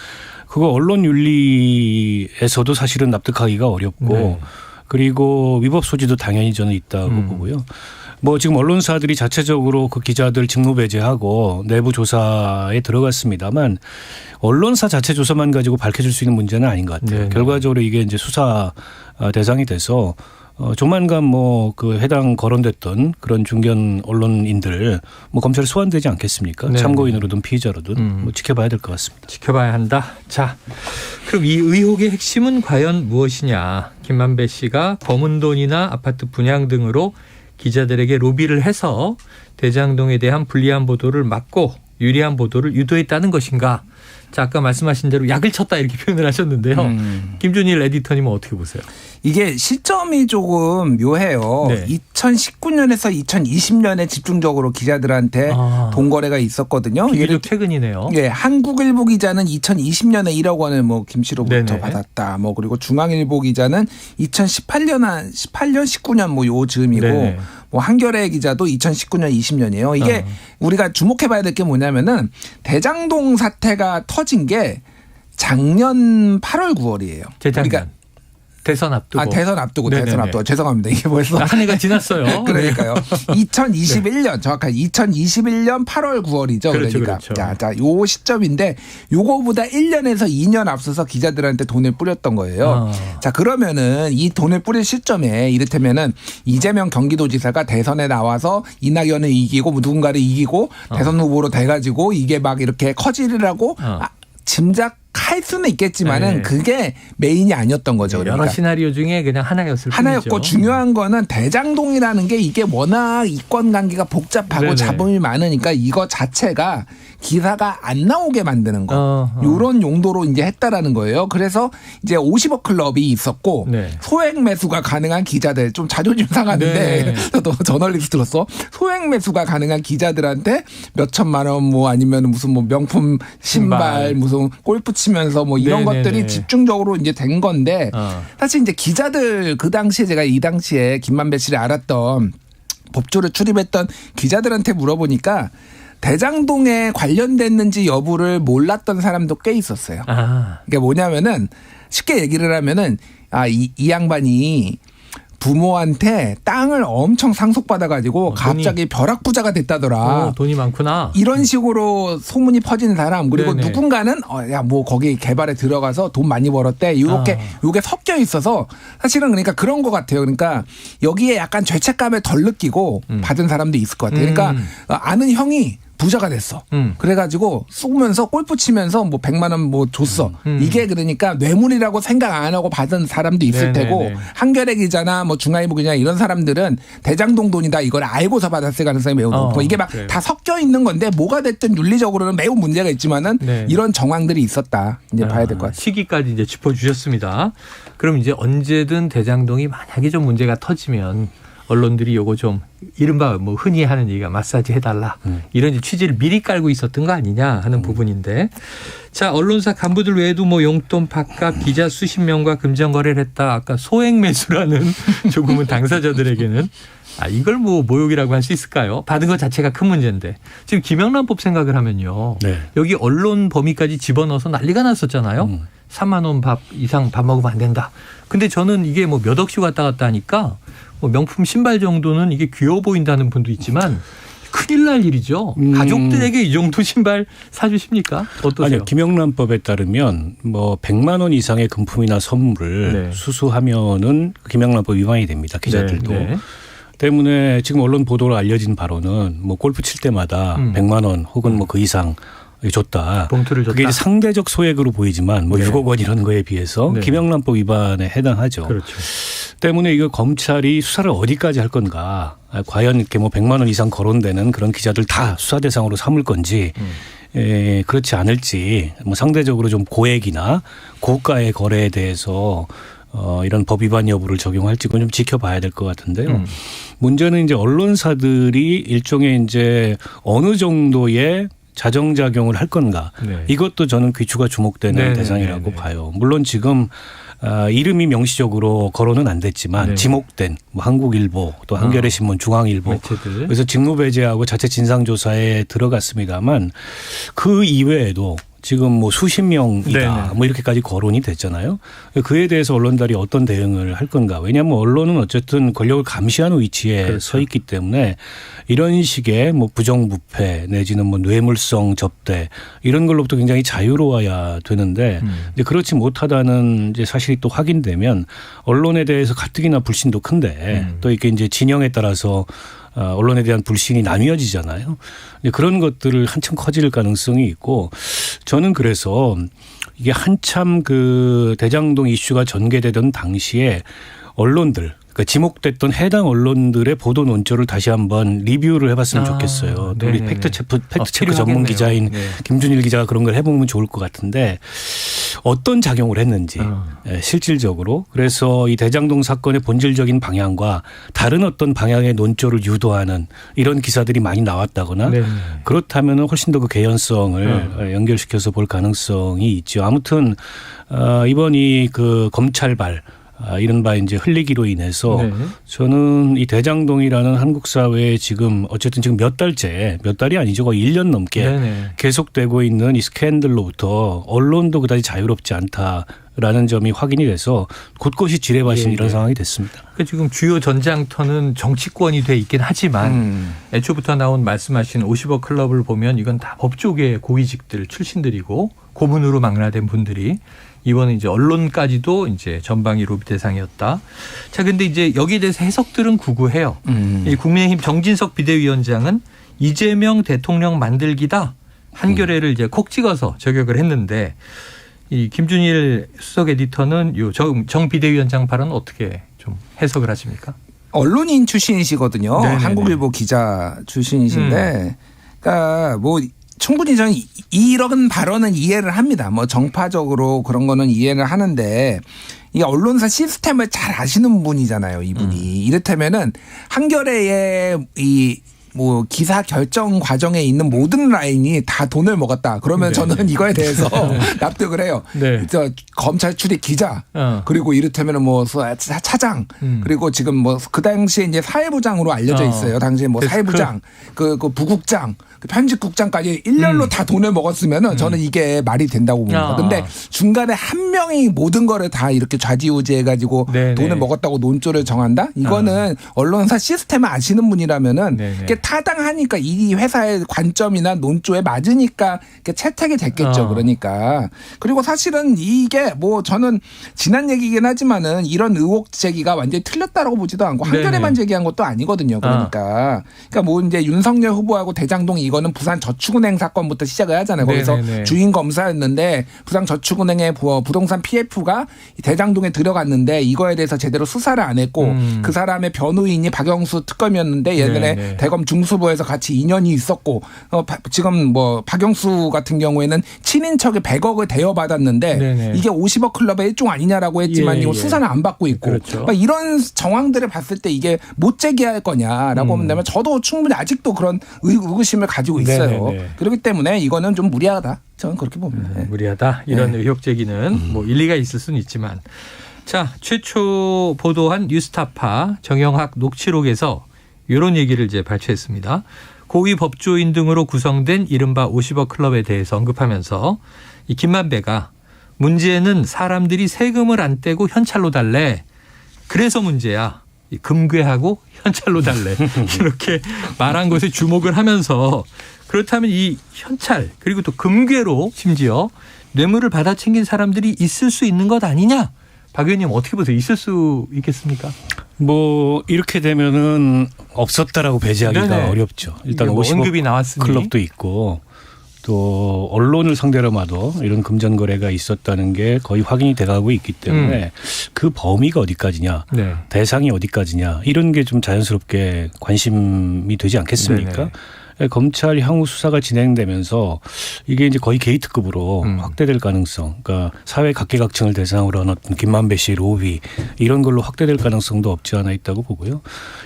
그거 언론 윤리에서도 사실은 납득하기가 어렵고 그리고 위법 소지도 당연히 저는 있다고 보고요. 뭐 지금 언론사들이 자체적으로 그 기자들 직무 배제하고 내부 조사에 들어갔습니다만 언론사 자체 조사만 가지고 밝혀질 수 있는 문제는 아닌 것 같아요. 결과적으로 이게 이제 수사 대상이 돼서 조만간 뭐 그 해당 거론됐던 그런 중견 언론인들 뭐 검찰에 소환되지 않겠습니까? 참고인으로든 피의자로든 뭐 지켜봐야 될 것 같습니다. 지켜봐야 한다. 자, 그럼 이 의혹의 핵심은 과연 무엇이냐? 김만배 씨가 검은 돈이나 아파트 분양 등으로 기자들에게 로비를 해서 대장동에 대한 불리한 보도를 막고 유리한 보도를 유도했다는 것인가? 자, 아까 말씀하신 대로 약을 쳤다 이렇게 표현을 하셨는데요. 김준일 에디터님은 어떻게 보세요? 이게 시점이 조금 묘해요. 2019년에서 2020년에 집중적으로 기자들한테 돈 거래가 있었거든요. 비교적 최근이네요. 예, 한국일보 기자는 2020년에 1억 원을 뭐 김씨로부터 받았다. 뭐 그리고 중앙일보 기자는 2018년 19년 뭐 요즈음이고 뭐 한겨레 기자도 2019년 20년이에요. 이게 우리가 주목해봐야 될 게 뭐냐면은 대장동 사태가 터진 게 작년 8월 9월이에요. 재작년. 그러니까 대선 앞두고. 대선 앞두고. 죄송합니다. 이게 벌써. 한 해가 지났어요. 그러니까요. 2021년 정확하게 2021년 8월 9월이죠. 그러니까. 자, 요 시점인데 요거보다 1년에서 2년 앞서서 기자들한테 돈을 뿌렸던 거예요. 자, 그러면은 이 돈을 뿌릴 시점에 이를테면은 이재명 경기도지사가 대선에 나와서 이낙연을 이기고 누군가를 이기고 대선 후보로 돼가지고 이게 막 이렇게 커지려고 짐작할 수는 있겠지만은 그게 메인이 아니었던 거죠. 그러니까. 여러 시나리오 중에 그냥 하나였을 하나였고 뿐이죠. 중요한 거는 대장동이라는 게 이게 워낙 이권 관계가 복잡하고 자본이 많으니까 이거 자체가 기사가 안 나오게 만드는 거. 이런 용도로 이제 했다라는 거예요. 그래서 이제 50억 클럽이 있었고 소액 매수가 가능한 기자들 좀 자존심 상하는데 저도 저널리스트로서 소액 매수가 가능한 기자들한테 몇 천만 원 뭐 아니면 무슨 뭐 명품 신발 무슨 골프 치면서 뭐 이런 것들이 집중적으로 이제 된 건데 사실 이제 기자들 그 당시에 제가 이 당시에 김만배 씨를 알았던 법조를 출입했던 기자들한테 물어보니까 대장동에 관련됐는지 여부를 몰랐던 사람도 꽤 있었어요. 그게 뭐냐면은 쉽게 얘기를 하면은 이 양반이 부모한테 땅을 엄청 상속받아가지고 갑자기 벼락부자가 됐다더라. 돈이 많구나. 이런 식으로 소문이 퍼지는 사람. 그리고 누군가는 야, 뭐 거기 개발에 들어가서 돈 많이 벌었대. 요게 섞여 있어서 사실은 그러니까 그런 것 같아요. 그러니까 여기에 약간 죄책감을 덜 느끼고 받은 사람도 있을 것 같아요. 그러니까 아는 형이 부자가 됐어. 그래가지고 쏘면서 골프 치면서 뭐 100만 원 뭐 줬어. 이게 그러니까 뇌물이라고 생각 안 하고 받은 사람도 있을 테고 한겨레 기자나 뭐 중앙일보 기자 이런 사람들은 대장동 돈이다 이걸 알고서 받았을 가능성이 매우 높고 이게 막 다 섞여 있는 건데 뭐가 됐든 윤리적으로는 매우 문제가 있지만은 이런 정황들이 있었다. 이제 봐야 될 것 같아요. 시기까지 이제 짚어주셨습니다. 그럼 이제 언제든 대장동이 만약에 좀 문제가 터지면 언론들이 요거 좀 이른바 뭐 흔히 하는 얘기가 마사지 해달라 이런 취지를 미리 깔고 있었던 거 아니냐 하는 부분인데 자 언론사 간부들 외에도 뭐 용돈 밥값 기자 수십 명과 금전 거래를 했다 아까 소액 매수라는 조금은 당사자들에게는 이걸 뭐 모욕이라고 할 수 있을까요? 받은 것 자체가 큰 문제인데 지금 김영란법 생각을 하면요 여기 언론 범위까지 집어넣어서 난리가 났었잖아요. 3만 원 밥 이상 밥 먹으면 안 된다. 근데 저는 이게 뭐 몇 억씩 왔다 갔다 하니까 뭐 명품 신발 정도는 이게 귀여워 보인다는 분도 있지만 큰일 날 일이죠. 가족들에게 이 정도 신발 사주십니까? 어떠세요? 아니요. 김영란법에 따르면 뭐 100만 원 이상의 금품이나 선물을 수수하면은 김영란법 위반이 됩니다. 기자들도. 때문에 지금 언론 보도로 알려진 바로는 뭐 골프 칠 때마다 100만 원 혹은 뭐 그 이상 줬다. 봉투를 줬다. 그게 이제 상대적 소액으로 보이지만 뭐 6억 원 이런 거에 비해서 김영란법 위반에 해당하죠. 그렇죠. 때문에 이거 검찰이 수사를 어디까지 할 건가. 과연 이렇게 뭐 100만 원 이상 거론되는 그런 기자들 다 수사 대상으로 삼을 건지 그렇지 않을지 뭐 상대적으로 좀 고액이나 고가의 거래에 대해서 이런 법 위반 여부를 적용할지 그건 좀 지켜봐야 될 것 같은데요. 문제는 이제 언론사들이 일종의 이제 어느 정도의 자정작용을 할 건가. 네. 이것도 저는 귀추가 주목되는 대상이라고 봐요. 물론 지금 이름이 명시적으로 거론은 안 됐지만 지목된 뭐 한국일보 또 한겨레 신문 중앙일보 매체들. 그래서 직무 배제하고 자체 진상조사에 들어갔습니다만 그 이외에도 지금 뭐 수십 명이다 뭐 이렇게까지 거론이 됐잖아요. 그에 대해서 언론들이 어떤 대응을 할 건가. 왜냐하면 언론은 어쨌든 권력을 감시하는 위치에 그렇죠. 서 있기 때문에 이런 식의 뭐 부정부패 내지는 뭐 뇌물성 접대 이런 걸로부터 굉장히 자유로워야 되는데 이제 그렇지 못하다는 이제 사실이 또 확인되면 언론에 대해서 가뜩이나 불신도 큰데 또 이렇게 이제 진영에 따라서 언론에 대한 불신이 나뉘어지잖아요. 그런 것들을 한층 커질 가능성이 있고 저는 그래서 이게 한참 그 대장동 이슈가 전개되던 당시에 언론들 그러니까 지목됐던 해당 언론들의 보도 논조를 다시 한번 리뷰를 해봤으면 좋겠어요. 또 우리 팩트체크 전문 기자인 김준일 기자가 그런 걸 해보면 좋을 것 같은데 어떤 작용을 했는지 실질적으로 그래서 이 대장동 사건의 본질적인 방향과 다른 어떤 방향의 논조를 유도하는 이런 기사들이 많이 나왔다거나 그렇다면 훨씬 더 그 개연성을 연결시켜서 볼 가능성이 있죠. 아무튼 이번 이 그 검찰발 이른바 이제 흘리기로 인해서 저는 이 대장동이라는 한국 사회에 지금 어쨌든 지금 몇 달이 아니죠. 거의 1년 넘게 계속되고 있는 이 스캔들로부터 언론도 그다지 자유롭지 않다라는 점이 확인이 돼서 곳곳이 지뢰밭인 이런 상황이 됐습니다. 그러니까 지금 주요 전장터는 정치권이 돼 있긴 하지만 애초부터 나온 말씀하신 50억 클럽을 보면 이건 다 법조계 고위직들 출신들이고 고문으로 망라된 분들이 이번에 이제 언론까지도 이제 전방위 로비 대상이었다. 자, 근데 이제 여기에 대해서 해석들은 구구해요. 이 국민의힘 정진석 비대위원장은 이재명 대통령 만들기다. 한겨레를 이제 콕 찍어서 저격을 했는데 이 김준일 수석 에디터는 요 정 비대위원장 발언은 어떻게 좀 해석을 하십니까? 언론인 출신이시거든요. 네네네. 한국일보 기자 출신이신데, 그러니까 뭐. 충분히 저는 이런 발언은 이해를 합니다. 뭐 정파적으로 그런 거는 이해를 하는데 이 언론사 시스템을 잘 아시는 분이잖아요. 이분이. 이를테면은 한겨레의 이 뭐 기사 결정 과정에 있는 모든 라인이 다 돈을 먹었다. 그러면 저는 이거에 대해서 납득을 해요. 저 검찰 출입 기자 그리고 이를테면은 뭐 차장 그리고 지금 뭐 그 당시에 이제 사회부장으로 알려져 있어요. 당시에 뭐 사회부장 그 부국장 편집국장까지 일렬로 다 돈을 먹었으면은 저는 이게 말이 된다고 봅니다. 근데 중간에 한 명이 모든 거를 다 이렇게 좌지우지해가지고 돈을 먹었다고 논조를 정한다? 이거는 언론사 시스템을 아시는 분이라면은 타당하니까 이 회사의 관점이나 논조에 맞으니까 채택이 됐겠죠. 그러니까. 그리고 사실은 이게 뭐 저는 지난 얘기긴 하지만은 이런 의혹 제기가 완전히 틀렸다라고 보지도 않고 한겨레만 제기한 것도 아니거든요. 그러니까 뭐 이제 윤석열 후보하고 대장동 이거는 부산저축은행 사건부터 시작을 하잖아요. 거기서 주인 검사였는데 부산저축은행의 부동산 PF가 대장동에 들어갔는데 이거에 대해서 제대로 수사를 안 했고 그 사람의 변호인이 박영수 특검이었는데 예전에 대검 중수부에서 같이 인연이 있었고 지금 뭐 박영수 같은 경우에는 친인척에 100억을 대여받았는데 이게 50억 클럽의 일종 아니냐라고 했지만 이거 수사는 안 받고 있고 그러니까 이런 정황들을 봤을 때 이게 못 제기할 거냐라고 하면 저도 충분히 아직도 그런 의구심을 가지고 있어요. 그렇기 때문에 이거는 좀 무리하다. 저는 그렇게 봅니다. 무리하다. 이런 의혹 제기는 뭐 일리가 있을 수는 있지만 자 최초 보도한 뉴스타파 정영학 녹취록에서 이런 얘기를 이제 발췌했습니다. 고위 법조인 등으로 구성된 이른바 50억 클럽에 대해서 언급하면서 이 김만배가 문제는 사람들이 세금을 안 떼고 현찰로 달래. 그래서 문제야. 금괴하고 현찰로 달래. 이렇게 말한 것에 주목을 하면서 그렇다면 이 현찰 그리고 또 금괴로 심지어 뇌물을 받아 챙긴 사람들이 있을 수 있는 것 아니냐? 박 의원님 어떻게 보세요? 있을 수 있겠습니까? 뭐 이렇게 되면은 없었다라고 배제하기가 어렵죠. 일단 뭐 50억 언급이 나왔으니. 클럽도 있고 또 언론을 상대로마도 이런 금전 거래가 있었다는 게 거의 확인이 돼가고 있기 때문에 그 범위가 어디까지냐, 대상이 어디까지냐 이런 게 좀 자연스럽게 관심이 되지 않겠습니까? 검찰 향후 수사가 진행되면서 이게 이제 거의 게이트급으로 확대될 가능성, 그러니까 사회 각계각층을 대상으로 한 어떤 김만배 씨 로비 이런 걸로 확대될 가능성도 없지 않아 있다고 보고요.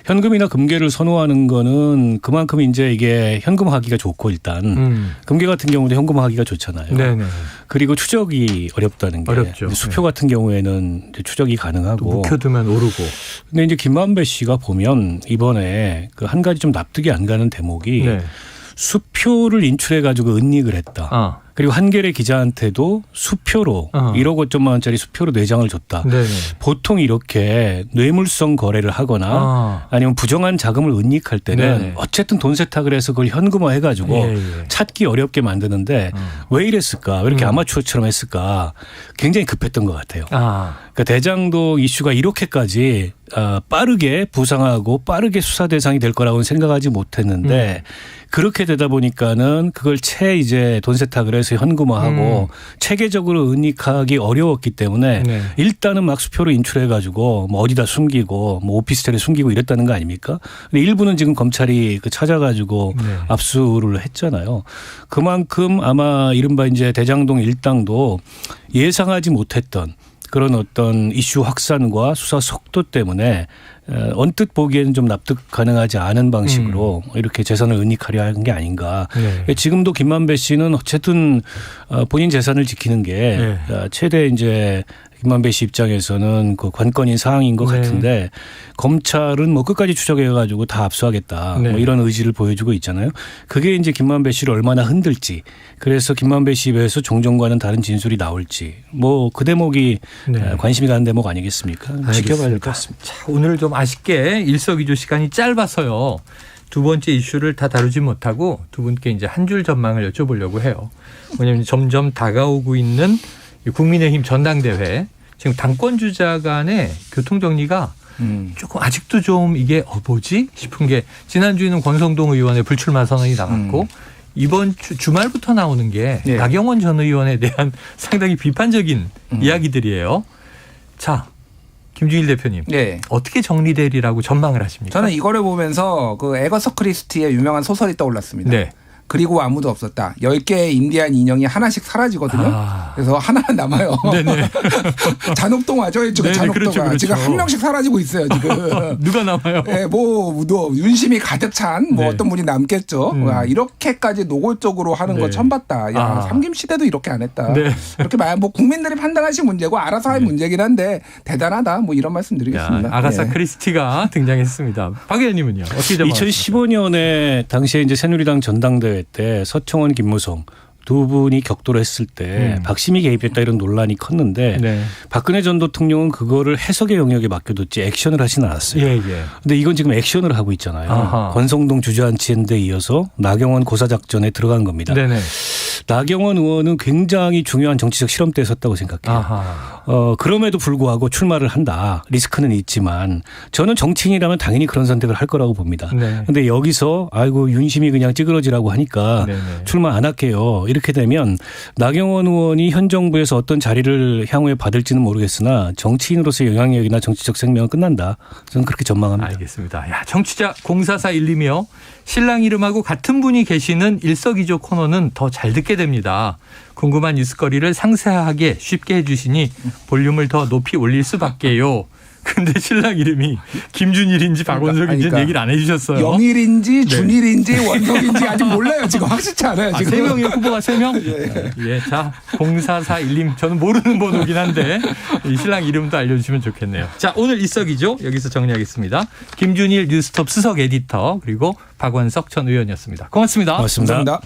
현금이나 금괴를 선호하는 거는 그만큼 이제 이게 현금화하기가 좋고 일단 금괴 같은 경우도 현금화하기가 좋잖아요. 네네. 그리고 추적이 어렵다는 게 어렵죠. 수표 같은 경우에는 이제 추적이 가능하고 묵혀두면 오르고. 근데 이제 김만배 씨가 보면 이번에 그 한 가지 좀 납득이 안 가는 대목이 네. 수표를 인출해 가지고 은닉을 했다. 그리고 한겨레 기자한테도 수표로 1억 5천만 원짜리 수표로 뇌장을 줬다. 네네. 보통 이렇게 뇌물성 거래를 하거나 아니면 부정한 자금을 은닉할 때는 네네. 어쨌든 돈 세탁을 해서 그걸 현금화 해가지고 찾기 어렵게 만드는데 왜 이랬을까? 왜 이렇게 아마추어처럼 했을까? 굉장히 급했던 것 같아요. 그러니까 대장동 이슈가 이렇게까지 빠르게 부상하고 빠르게 수사 대상이 될 거라고는 생각하지 못했는데 그렇게 되다 보니까는 그걸 이제 돈 세탁을 해서 현금화하고 체계적으로 은닉하기 어려웠기 때문에 일단은 막 수표로 인출해 가지고 뭐 어디다 숨기고 뭐 오피스텔에 숨기고 이랬다는 거 아닙니까? 근데 일부는 지금 검찰이 찾아가지고 압수를 했잖아요. 그만큼 아마 이른바 이제 대장동 일당도 예상하지 못했던 그런 어떤 이슈 확산과 수사 속도 때문에 언뜻 보기에는 좀 납득 가능하지 않은 방식으로 이렇게 재산을 은닉하려 하는 게 아닌가. 지금도 김만배 씨는 어쨌든 본인 재산을 지키는 게 최대 이제 김만배 씨 입장에서는 그 관건인 사항인 것 같은데 검찰은 뭐 끝까지 추적해가지고 다 압수하겠다. 뭐 이런 의지를 보여주고 있잖아요. 그게 이제 김만배 씨를 얼마나 흔들지. 그래서 김만배 씨 입에서 종전과는 다른 진술이 나올지. 뭐 그 대목이 관심이 가는 대목 아니겠습니까? 지켜봐야 될 것 같습니다. 자, 오늘 좀 아쉽게 일석이조 시간이 짧아서요. 두 번째 이슈를 다 다루지 못하고 두 분께 이제 한 줄 전망을 여쭤보려고 해요. 왜냐하면 점점 다가오고 있는 국민의힘 전당대회. 지금 당권 주자 간의 교통 정리가 조금 아직도 좀 이게 뭐지 싶은 게 지난주에는 권성동 의원의 불출마 선언이 나왔고 이번 주말부터 나오는 게 나경원 전 의원에 대한 상당히 비판적인 이야기들이에요. 자, 김준일 대표님. 어떻게 정리되리라고 전망을 하십니까? 저는 이거를 보면서 그 에거서 크리스티의 유명한 소설이 떠올랐습니다. 그리고 아무도 없었다. 10개의 인디안 인형이 하나씩 사라지거든요. 그래서 하나는 남아요. 잔혹동화죠. 일종의 잔혹동화. 그렇죠. 지금 한 명씩 사라지고 있어요. 지금. 누가 남아요? 윤심이 가득 찬 어떤 분이 남겠죠. 이렇게까지 노골적으로 하는 거 처음 봤다. 삼김 시대도 이렇게 안 했다. 이렇게 뭐 국민들이 판단하실 문제고 알아서 할 문제긴 한데 대단하다. 뭐 이런 말씀 드리겠습니다. 아가사 크리스티가 등장했습니다. 박 의원님은요? 어떻게 전망하십니까? 2015년에 당시에 이제 새누리당 전당대회 때 서청원, 김무성 두 분이 격돌을 했을 때 박심이 개입했다 이런 논란이 컸는데 박근혜 전 대통령은 그거를 해석의 영역에 맡겨뒀지 액션을 하진 않았어요. 근데 이건 지금 액션을 하고 있잖아요. 권성동 주저앉히는 데 이어서 나경원 고사작전에 들어간 겁니다. 나경원 의원은 굉장히 중요한 정치적 실험대에 섰다고 생각해요. 그럼에도 불구하고 출마를 한다. 리스크는 있지만 저는 정치인이라면 당연히 그런 선택을 할 거라고 봅니다. 그런데 여기서 아이고 윤심이 그냥 찌그러지라고 하니까 출마 안 할게요. 이렇게 되면 나경원 의원이 현 정부에서 어떤 자리를 향후에 받을지는 모르겠으나 정치인으로서의 영향력이나 정치적 생명은 끝난다. 저는 그렇게 전망합니다. 알겠습니다. 청취자 0441님이요. 신랑 이름하고 같은 분이 계시는 일석이조 코너는 더 잘 듣게 됩니다. 궁금한 뉴스거리를 상세하게 쉽게 해주시니 볼륨을 더 높이 올릴 수밖에요. 근데 신랑 이름이 김준일인지 박원석인지 얘기를 안 해주셨어요. 영일인지 준일인지 원석인지 아직 몰라요. 지금 확실치 않아요. 지금. 3명의 후보가 3명? 자, 0441님 저는 모르는 번호긴 한데 이 신랑 이름도 알려주시면 좋겠네요. 자, 오늘 일석이조 여기서 정리하겠습니다. 김준일 뉴스톱 수석 에디터 그리고 박원석 전 의원이었습니다. 고맙습니다. 고맙습니다.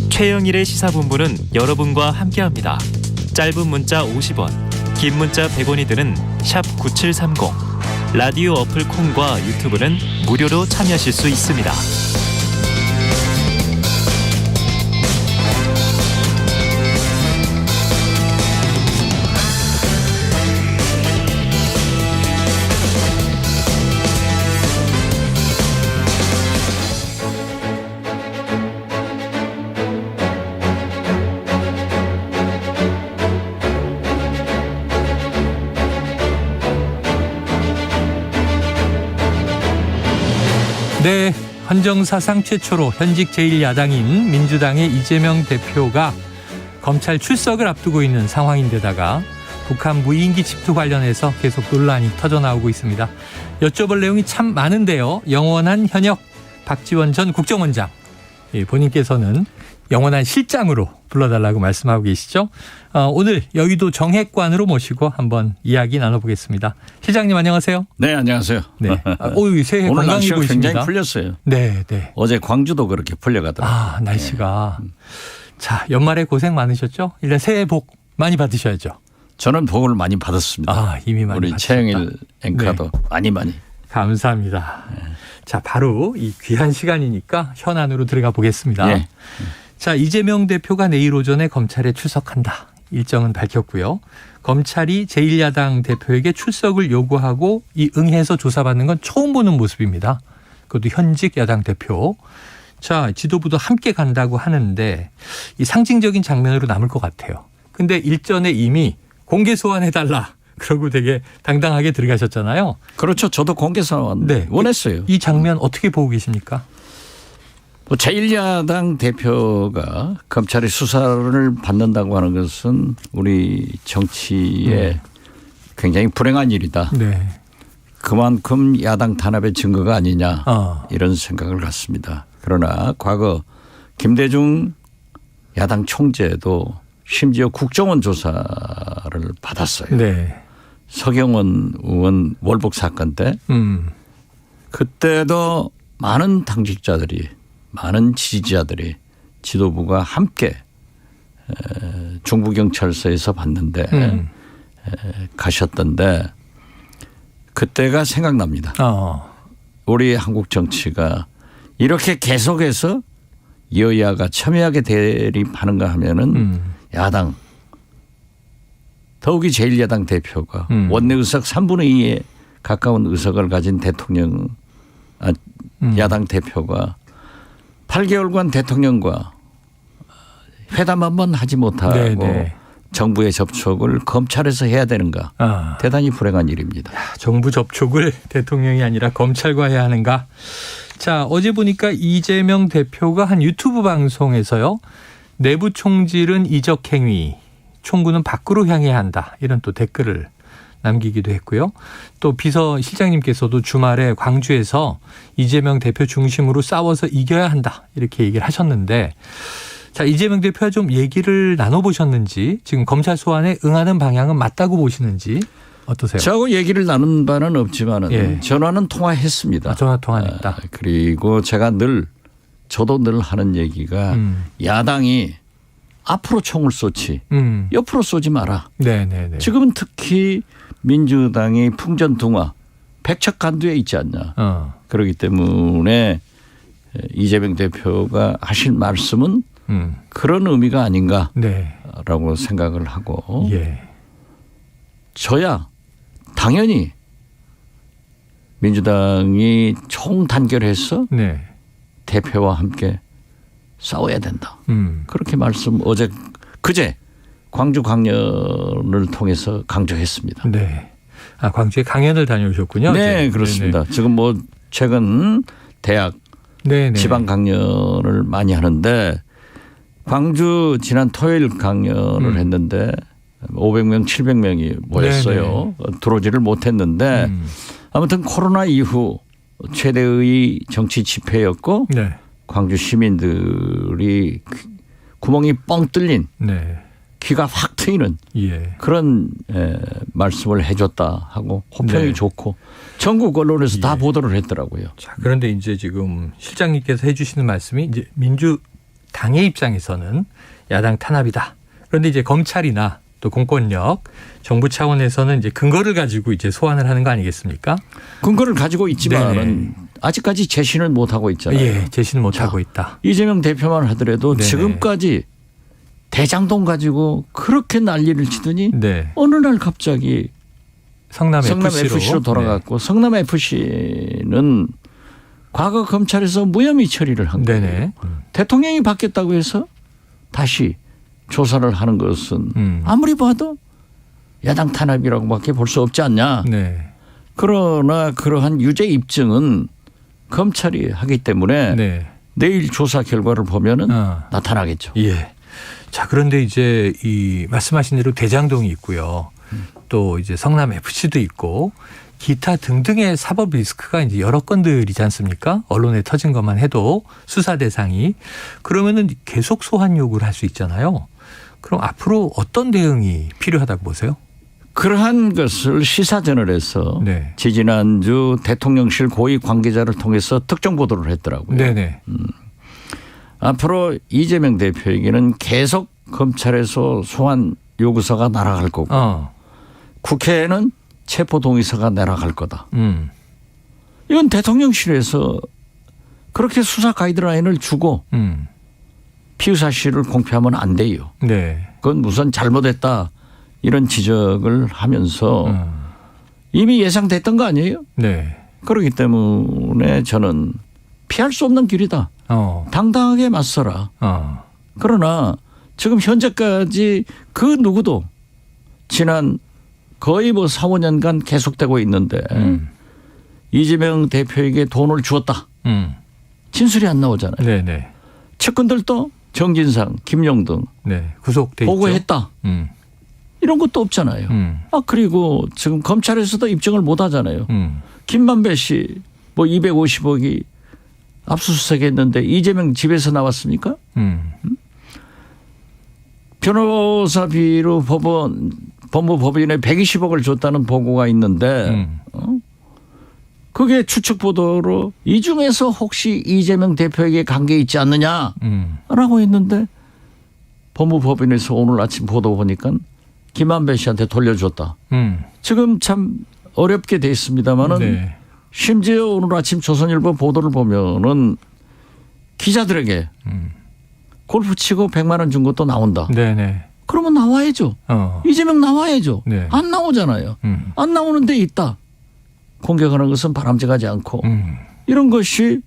최영일의 시사본부는 여러분과 함께합니다. 짧은 문자 50원, 긴 문자 100원이 드는 샵 9730. 라디오 어플 콩과 유튜브는 무료로 참여하실 수 있습니다. 네, 헌정사상 최초로 현직 제1야당인 민주당의 이재명 대표가 검찰 출석을 앞두고 있는 상황인데다가 북한 무인기 침투 관련해서 계속 논란이 터져나오고 있습니다. 여쭤볼 내용이 참 많은데요. 영원한 현역 박지원 전 국정원장, 본인께서는 영원한 실장으로 불러달라고 말씀하고 계시죠. 오늘 여의도 정핵관으로 모시고 한번 이야기 나눠보겠습니다. 실장님 안녕하세요. 네, 안녕하세요. 네. 새해 오늘 건강히 날씨가 보이십니다. 굉장히 풀렸어요. 네, 네. 어제 광주도 그렇게 풀려가더라고요. 날씨가. 자, 연말에 고생 많으셨죠? 일단 새해 복 많이 받으셔야죠. 저는 복을 많이 받았습니다. 이미 많이 우리 받으셨다. 최영일 앵커도 많이. 감사합니다. 자, 바로 이 귀한 시간이니까 현안으로 들어가 보겠습니다. 예. 자, 이재명 대표가 내일 오전에 검찰에 출석한다. 일정은 밝혔고요. 검찰이 제1야당 대표에게 출석을 요구하고 응해서 조사받는 건 처음 보는 모습입니다. 그것도 현직 야당 대표. 자, 지도부도 함께 간다고 하는데 이 상징적인 장면으로 남을 것 같아요. 근데 일전에 이미 공개 소환해달라. 그러고 되게 당당하게 들어가셨잖아요. 그렇죠. 저도 공개 소환 원했어요. 이 장면 어떻게 보고 계십니까? 제1야당 대표가 검찰의 수사를 받는다고 하는 것은 우리 정치에 굉장히 불행한 일이다. 네. 그만큼 야당 탄압의 증거가 아니냐 이런 생각을 갖습니다. 그러나 과거 김대중 야당 총재도 심지어 국정원 조사를 받았어요. 네. 서경원 의원 월북 사건 때 그때도 많은 당직자들이 많은 지지자들이 지도부가 함께 중부경찰서에서 봤는데 가셨던데 그때가 생각납니다. 우리 한국 정치가 이렇게 계속해서 여야가 첨예하게 대립하는가 하면은 야당 더욱이 제1야당 대표가 원내 의석 3분의 2에 가까운 의석을 가진 대통령 야당 대표가 8개월간 대통령과 회담 한번 하지 못하고 네네. 정부의 접촉을 검찰에서 해야 되는가. 대단히 불행한 일입니다. 정부 접촉을 대통령이 아니라 검찰과 해야 하는가. 자, 어제 보니까 이재명 대표가 한 유튜브 방송에서요. 내부 총질은 이적 행위, 총구는 밖으로 향해야 한다. 이런 또 댓글을 남기기도 했고요. 또 비서실장님께서도 주말에 광주에서 이재명 대표 중심으로 싸워서 이겨야 한다. 이렇게 얘기를 하셨는데 자, 이재명 대표와 좀 얘기를 나눠보셨는지 지금 검찰 소환에 응하는 방향은 맞다고 보시는지 어떠세요? 저하고 얘기를 나눈 바는 없지만 전화는 통화했습니다. 전화 통화했다. 그리고 제가 저도 늘 하는 얘기가 야당이 앞으로 총을 쏘지 옆으로 쏘지 마라. 네네네. 지금은 특히 민주당이 풍전등화 백척간두에 있지 않냐. 그렇기 때문에 이재명 대표가 하실 말씀은 그런 의미가 아닌가라고 생각을 하고 저야 당연히 민주당이 총단결해서 대표와 함께 싸워야 된다. 그렇게 그제 광주 강연을 통해서 강조했습니다. 네. 광주에 강연을 다녀오셨군요. 네, 그렇습니다. 네네. 지금 최근 대학 지방 강연을 많이 하는데 광주 지난 토요일 강연을 했는데 500명, 700명이 모였어요. 들어오지를 못했는데 아무튼 코로나 이후 최대의 정치 집회였고 광주 시민들이 구멍이 뻥 뚫린 귀가 확 트이는 그런 말씀을 해줬다 하고 호평이 좋고 전국 언론에서 다 보도를 했더라고요. 자, 그런데 이제 지금 실장님께서 해주시는 말씀이 이제 민주당의 입장에서는 야당 탄압이다. 그런데 이제 검찰이나 또 공권력, 정부 차원에서는 이제 근거를 가지고 이제 소환을 하는 거 아니겠습니까? 근거를 가지고 있지만은 아직까지 제시는 못 하고 있잖아요. 제시는 못 하고 있다. 이재명 대표만 하더라도 지금까지 대장동 가지고 그렇게 난리를 치더니 어느 날 갑자기 성남 FC로 돌아갔고 성남 FC는 과거 검찰에서 무혐의 처리를 한 거예요. 대통령이 바뀌었다고 해서 다시 조사를 하는 것은 아무리 봐도 야당 탄압이라고밖에 볼 수 없지 않냐. 그러나 그러한 유죄 입증은 검찰이 하기 때문에 네. 내일 조사 결과를 보면은 나타나겠죠. 예. 자, 그런데 이제 이 말씀하신 대로 대장동이 있고요. 또 이제 성남 FC도 있고 기타 등등의 사법 리스크가 이제 여러 건들이지 않습니까? 언론에 터진 것만 해도 수사 대상이. 그러면은 계속 소환 요구를 할 수 있잖아요. 그럼 앞으로 어떤 대응이 필요하다고 보세요? 그러한 것을 시사전을 해서 네. 지지난주 대통령실 고위 관계자를 통해서 특정 보도를 했더라고요. 네네. 앞으로 이재명 대표에게는 계속 검찰에서 소환 요구서가 날아갈 거고 국회에는 체포동의서가 날아갈 거다. 이건 대통령실에서 그렇게 수사 가이드라인을 주고 피의 사실을 공표하면 안 돼요. 네. 그건 우선 잘못했다 이런 지적을 하면서 이미 예상됐던 거 아니에요? 네. 그렇기 때문에 저는 피할 수 없는 길이다. 당당하게 맞서라. 그러나 지금 현재까지 그 누구도 지난 거의 뭐 4, 5년간 계속되고 있는데 이재명 대표에게 돈을 주었다. 진술이 안 나오잖아요. 네네. 측근들도 정진상, 김용등 네. 구속돼 보고했다. 이런 것도 없잖아요. 그리고 지금 검찰에서도 입증을 못 하잖아요. 김만배 씨 뭐 250억이 압수수색했는데 이재명 집에서 나왔습니까? 변호사비로 법무법인에 120억을 줬다는 보고가 있는데 그게 추측 보도로 이 중에서 혹시 이재명 대표에게 관계 있지 않느냐라고 했는데 법무법인에서 오늘 아침 보도 보니까 김한배 씨한테 돌려줬다. 지금 참 어렵게 돼 있습니다만은 네. 심지어 오늘 아침 조선일보 보도를 보면은 기자들에게 골프 치고 100만 원 준 것도 나온다. 네네. 그러면 나와야죠. 이재명 나와야죠. 네. 안 나오잖아요. 안 나오는데 있다. 공격하는 것은 바람직하지 않고 이런 것이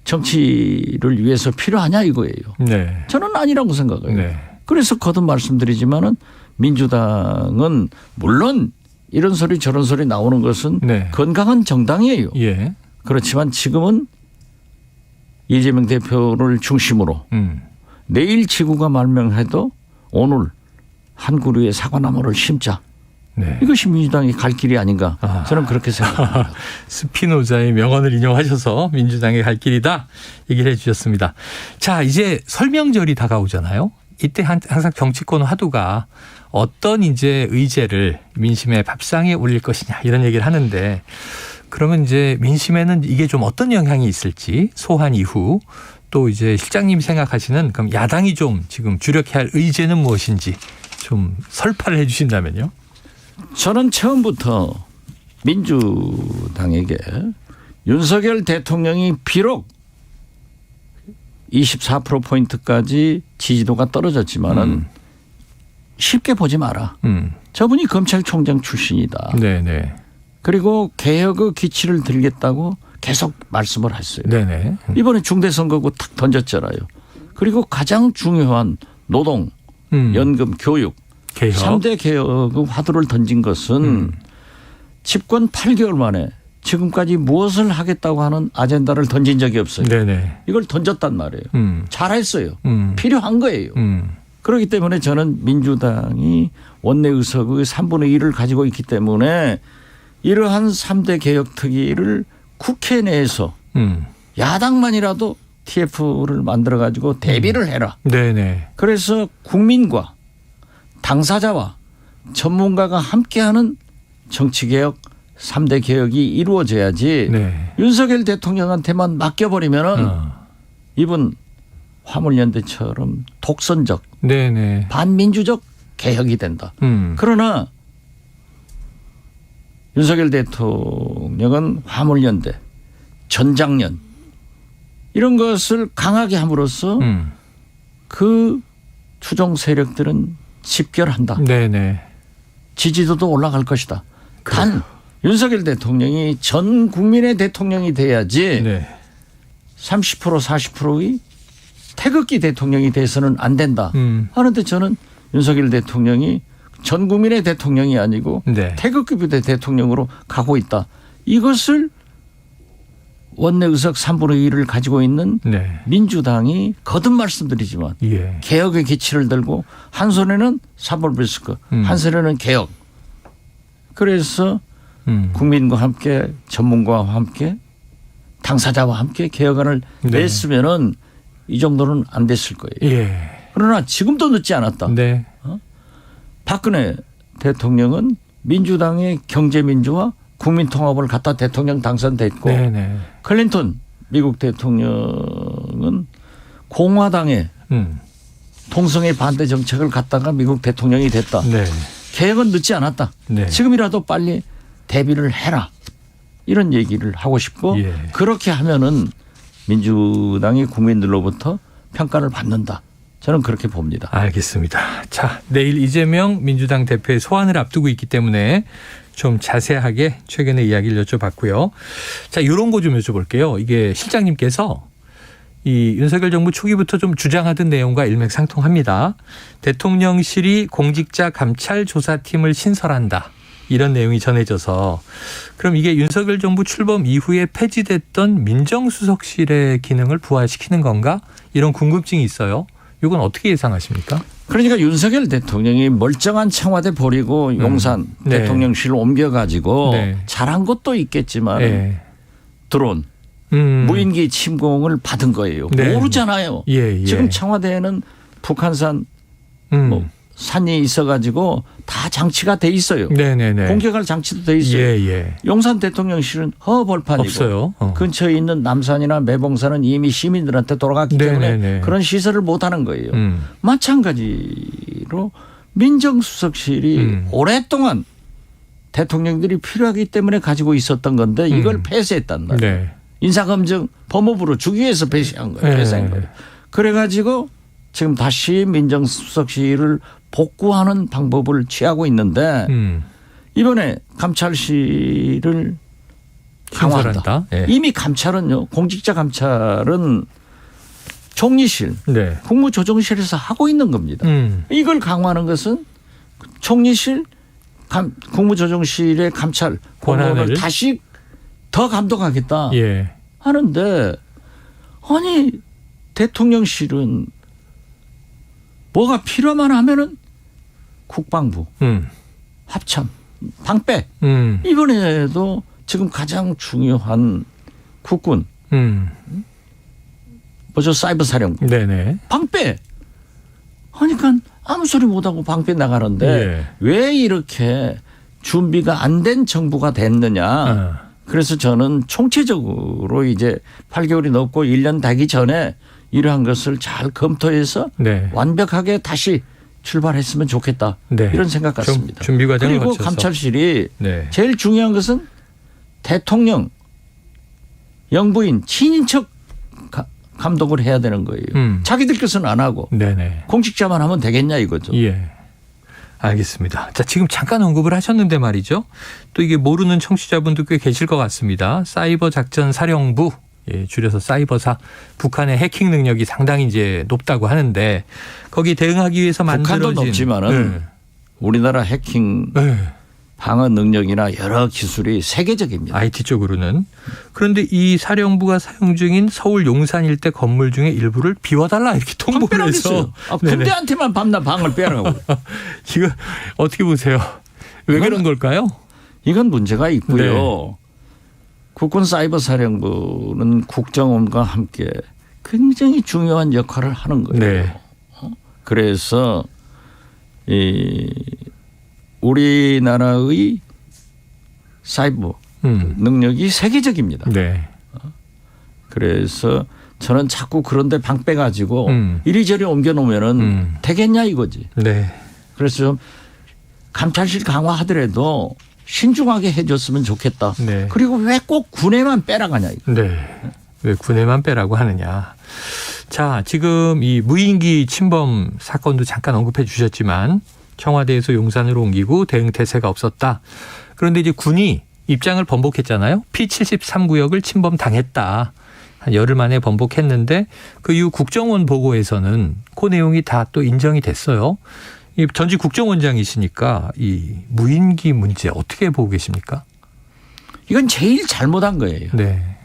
정치를 위해서 필요하냐 이거예요. 네. 저는 아니라고 생각해요. 네. 그래서 거듭 말씀드리지만은 민주당은 물론 이런 소리 저런 소리 나오는 것은 네. 건강한 정당이에요. 예. 그렇지만 지금은 이재명 대표를 중심으로 내일 지구가 말명해도 오늘 한 그루의 사과나무를 심자. 네. 이것이 민주당의 갈 길이 아닌가. 저는 그렇게 생각합니다. 스피노자의 명언을 인용하셔서 민주당의 갈 길이다 얘기를 해 주셨습니다. 자, 이제 설명절이 다가오잖아요. 이때 항상 정치권 화두가 어떤 이제 의제를 민심의 밥상에 올릴 것이냐 이런 얘기를 하는데 그러면 이제 민심에는 이게 좀 어떤 영향이 있을지 소환 이후 또 이제 실장님이 생각하시는 그럼 야당이 좀 지금 주력해야 할 의제는 무엇인지 좀 설파를 해 주신다면요. 저는 처음부터 민주당에게 윤석열 대통령이 비록 24%포인트까지 지지도가 떨어졌지만은 쉽게 보지 마라. 저분이 검찰총장 출신이다. 네네. 그리고 개혁의 기치를 들겠다고 계속 말씀을 했어요. 네네. 이번에 중대선거구 탁 던졌잖아요. 그리고 가장 중요한 노동, 연금, 교육, 개혁. 3대 개혁의 화두를 던진 것은 집권 8개월 만에 지금까지 무엇을 하겠다고 하는 아젠다를 던진 적이 없어요. 네네. 이걸 던졌단 말이에요. 잘했어요. 필요한 거예요. 그렇기 때문에 저는 민주당이 원내 의석의 3분의 1을 가지고 있기 때문에 이러한 3대 개혁 특위를 국회 내에서 야당만이라도 TF를 만들어 가지고 대비를 해라. 네네. 그래서 국민과 당사자와 전문가가 함께하는 정치개혁 3대 개혁이 이루어져야지 네. 윤석열 대통령한테만 맡겨버리면은 이분 화물연대처럼 독선적 네네. 반민주적 개혁이 된다. 그러나 윤석열 대통령은 화물연대, 전장년 이런 것을 강하게 함으로써 그 추종 세력들은 집결한다. 네네. 지지도도 올라갈 것이다. 단 윤석열 대통령이 전 국민의 대통령이 돼야지 네. 30% 40%의 태극기 대통령이 돼서는 안 된다. 하는데 저는 윤석열 대통령이 전 국민의 대통령이 아니고 네. 태극기 부대 대통령으로 가고 있다. 이것을 원내 의석 3분의 1을 가지고 있는 네. 민주당이 거듭 말씀드리지만 예. 개혁의 기치를 들고 한 손에는 사법리스크 한 손에는 개혁. 그래서 국민과 함께 전문가와 함께 당사자와 함께 개혁안을 네. 냈으면은 이 정도는 안 됐을 거예요. 예. 그러나 지금도 늦지 않았다. 네. 박근혜 대통령은 민주당의 경제민주화 국민통합을 갖다 대통령 당선됐고 네네. 클린턴 미국 대통령은 공화당의 동성애 반대 정책을 갖다가 미국 대통령이 됐다. 네. 개혁은 늦지 않았다. 네. 지금이라도 빨리 대비를 해라. 이런 얘기를 하고 싶고 예. 그렇게 하면은 민주당이 국민들로부터 평가를 받는다. 저는 그렇게 봅니다. 알겠습니다. 자, 내일 이재명 민주당 대표의 소환을 앞두고 있기 때문에 좀 자세하게 최근의 이야기를 여쭤봤고요. 자, 이런 거 좀 여쭤볼게요. 이게 실장님께서 이 윤석열 정부 초기부터 좀 주장하던 내용과 일맥상통합니다. 대통령실이 공직자 감찰 조사팀을 신설한다. 이런 내용이 전해져서 그럼 이게 윤석열 정부 출범 이후에 폐지됐던 민정수석실의 기능을 부활시키는 건가? 이런 궁금증이 있어요. 이건 어떻게 예상하십니까? 그러니까 윤석열 대통령이 멀쩡한 청와대 버리고 용산 네. 대통령실을 옮겨가지고 네. 잘한 것도 있겠지만 네. 드론 무인기 침공을 받은 거예요. 네. 모르잖아요. 예, 예. 지금 청와대에는 북한산 뭐 산이 있어가지고 다 장치가 돼 있어요. 네네네. 공격할 장치도 돼 있어요. 예. 용산 대통령실은 허벌판이고 없어요. 근처에 있는 남산이나 매봉산은 이미 시민들한테 돌아갔기 때문에 네네네. 그런 시설을 못하는 거예요. 마찬가지로 민정수석실이 오랫동안 대통령들이 필요하기 때문에 가지고 있었던 건데 이걸 폐쇄했단 말이에요. 네. 인사검증 법무부로 주기 위해서 폐쇄한 거예요. 네. 폐쇄한 거예요. 그래가지고 지금 다시 민정수석실을 복구하는 방법을 취하고 있는데 이번에 감찰실을 강화한다. 신설한다. 예. 이미 감찰은요. 공직자 감찰은 총리실, 네. 국무조정실에서 하고 있는 겁니다. 이걸 강화하는 것은 총리실, 국무조정실의 감찰 권한을 다시 더 감독하겠다 예. 하는데 아니 대통령실은 뭐가 필요만 하면은 국방부, 합참, 방패 이번에도 지금 가장 중요한 국군 뭐죠 사이버 사령부 네네. 방패 하니까 아무 소리 못하고 방패 나가는데 예. 왜 이렇게 준비가 안 된 정부가 됐느냐. 그래서 저는 총체적으로 이제 8개월이 넘고 1년 되기 전에 이러한 것을 잘 검토해서 네. 완벽하게 다시 출발했으면 좋겠다. 네. 이런 생각 같습니다. 준비 과정을 그리고 거쳐서. 감찰실이 네. 제일 중요한 것은 대통령 영부인 친인척 감독을 해야 되는 거예요. 자기들께서는 안 하고 네네. 공직자만 하면 되겠냐 이거죠. 예. 알겠습니다. 자, 지금 잠깐 언급을 하셨는데 말이죠. 또 이게 모르는 청취자분도 꽤 계실 것 같습니다. 사이버 작전 사령부, 예, 줄여서 사이버사, 북한의 해킹 능력이 상당히 이제 높다고 하는데 거기 대응하기 위해서 만들어진 북한도 높지만은 우리나라 해킹 방어 능력이나 여러 기술이 세계적입니다. IT 쪽으로는. 그런데 이 사령부가 사용 중인 서울 용산 일대 건물 중에 일부를 비워달라 이렇게 통보를 해서. 군대한테만 밤낮 방을 빼라고. 이거 어떻게 보세요? 왜 그런 걸까요? 이건 문제가 있고요. 네. 국군 사이버 사령부는 국정원과 함께 굉장히 중요한 역할을 하는 거예요. 네. 그래서 우리나라의 사이버 능력이 세계적입니다. 네. 그래서 저는 자꾸 그런데 방 빼가지고 이리저리 옮겨놓으면은 되겠냐 이거지. 네. 그래서 좀 감찰실 강화하더라도 신중하게 해줬으면 좋겠다. 네. 그리고 왜 꼭 군에만 빼라가냐 이거. 네. 왜 군에만 빼라고 하느냐. 자, 지금 이 무인기 침범 사건도 잠깐 언급해 주셨지만 청와대에서 용산으로 옮기고 대응 태세가 없었다. 그런데 이제 군이 입장을 번복했잖아요. P73구역을 침범당했다. 한 열흘 만에 번복했는데 그 이후 국정원 보고에서는 그 내용이 다 또 인정이 됐어요. 이 전직 국정원장이시니까 이 무인기 문제 어떻게 보고 계십니까? 이건 제일 잘못한 거예요. 네.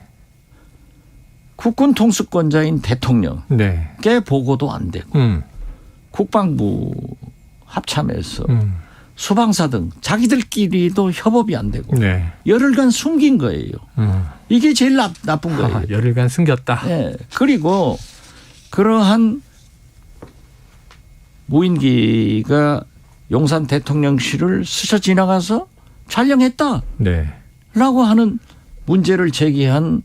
국군 통수권자인 대통령께 네. 보고도 안 되고 국방부 합참에서 수방사 등 자기들끼리도 협업이 안 되고 네. 열흘간 숨긴 거예요. 이게 제일 나쁜 거예요. 열흘간 숨겼다. 네. 그리고 그러한 무인기가 용산 대통령실을 스쳐 지나가서 촬영했다. 네. 라고 하는 문제를 제기한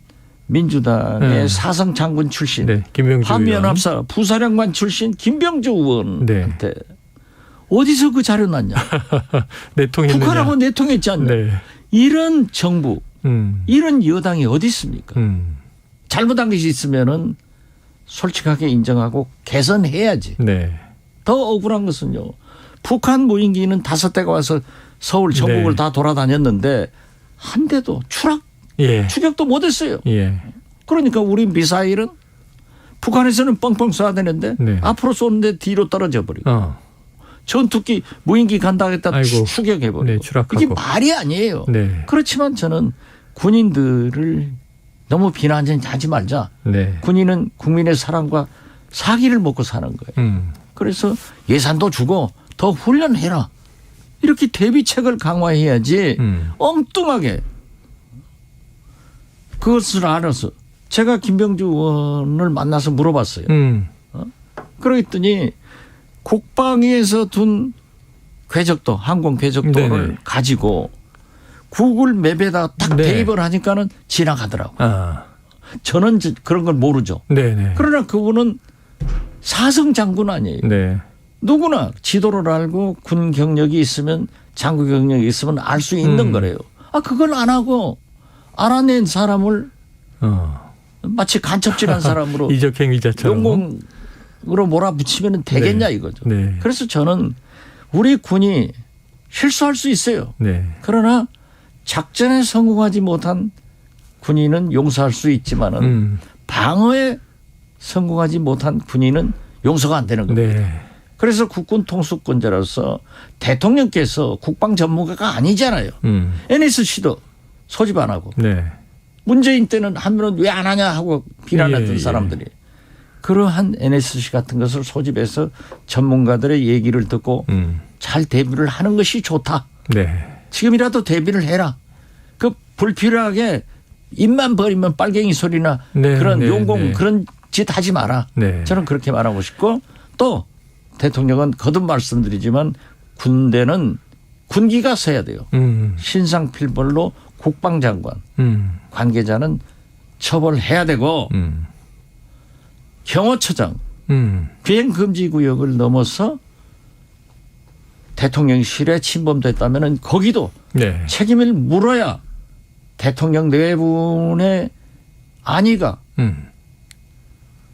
민주당의 사성 장군 출신 네. 김병주 한미연합사 부사령관 출신 김병주 의원한테 어디서 그 자료 났냐. 내통했느냐. 북한하고 내통했지 않냐. 네. 이런 정부 이런 여당이 어디 있습니까. 잘못한 것이 있으면은 솔직하게 인정하고 개선해야지. 네. 더 억울한 것은요. 북한 무인기는 5대가 와서 서울 전국을 네. 다 돌아다녔는데 한 대도 추격도 못했어요. 예. 그러니까 우리 미사일은 북한에서는 뻥뻥 쏴야 되는데 네. 앞으로 쏘는데 뒤로 떨어져 버리고 전투기 무인기 간다 했다 추격해버리고 네, 추락하고. 이게 말이 아니에요. 네. 그렇지만 저는 군인들을 너무 비난하지 말자. 네. 군인은 국민의 사랑과 사기를 먹고 사는 거예요. 그래서 예산도 주고 더 훈련해라. 이렇게 대비책을 강화해야지 엉뚱하게 그것을 알아서 제가 김병주 의원을 만나서 물어봤어요. 그랬더니 국방위에서 둔 궤적도 항공 궤적도를 네네. 가지고 구글 맵에다 딱 네. 대입을 하니까는 지나가더라고요. 저는 그런 걸 모르죠. 네네. 그러나 그분은 사성 장군 아니에요. 네. 누구나 지도를 알고 군 경력이 있으면 장구 경력이 있으면 알 수 있는 거래요. 그걸 안 하고 알아낸 사람을 마치 간첩질한 사람으로 이적행위자처럼 용공으로 몰아붙이면 되겠냐 이거죠. 네. 그래서 저는 우리 군이 실수할 수 있어요. 네. 그러나 작전에 성공하지 못한 군인은 용서할 수 있지만은 방어에 성공하지 못한 군인은 용서가 안 되는 겁니다. 네. 그래서 국군 통수권자로서 대통령께서 국방 전문가가 아니잖아요. NSC도 소집 안 하고. 네. 문재인 때는 하면은 왜 안 하냐 하고 비난했던 예. 사람들이. 그러한 NSC 같은 것을 소집해서 전문가들의 얘기를 듣고 잘 대비를 하는 것이 좋다. 네. 지금이라도 대비를 해라. 그 불필요하게 입만 버리면 빨갱이 소리나 그런 용공 그런 짓 하지 마라. 저는 그렇게 말하고 싶고 또 대통령은 거듭 말씀드리지만 군대는 군기가 서야 돼요. 신상필벌로 국방장관 관계자는 처벌해야 되고 경호처장 비행금지구역을 넘어서 대통령실에 침범됐다면 거기도 책임을 물어야 대통령 내분의 안위가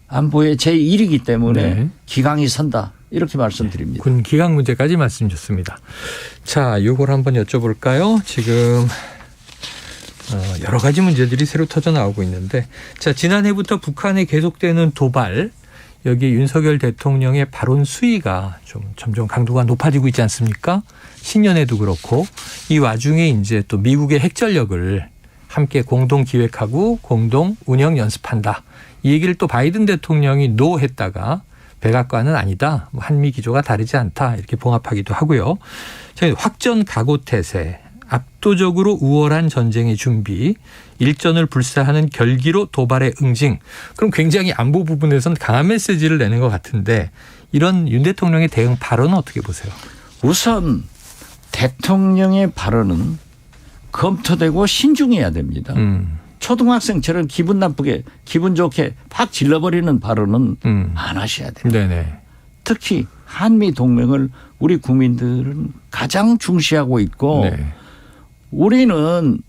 안보의 제1이기 때문에 기강이 선다. 이렇게 말씀드립니다. 군 기강 문제까지 말씀 주셨습니다. 자, 요걸 한번 여쭤볼까요? 지금 여러 가지 문제들이 새로 터져 나오고 있는데 자, 지난해부터 북한에 계속되는 도발 여기 윤석열 대통령의 발언 수위가 좀 점점 강도가 높아지고 있지 않습니까? 신년에도 그렇고 이 와중에 이제 또 미국의 핵전력을 함께 공동 기획하고 공동 운영 연습한다. 이 얘기를 또 바이든 대통령이 노 했다가 백악관은 아니다. 한미 기조가 다르지 않다. 이렇게 봉합하기도 하고요. 확전 각오 태세, 압도적으로 우월한 전쟁의 준비, 일전을 불사하는 결기로 도발의 응징. 그럼 굉장히 안보 부분에서는 강한 메시지를 내는 것 같은데 이런 윤 대통령의 대응 발언은 어떻게 보세요? 우선 대통령의 발언은 검토되고 신중해야 됩니다. 초등학생처럼 기분 나쁘게 기분 좋게 팍 질러버리는 발언은 안 하셔야 돼요. 네네. 특히 한미 동맹을 우리 국민들은 가장 중시하고 있고 우리는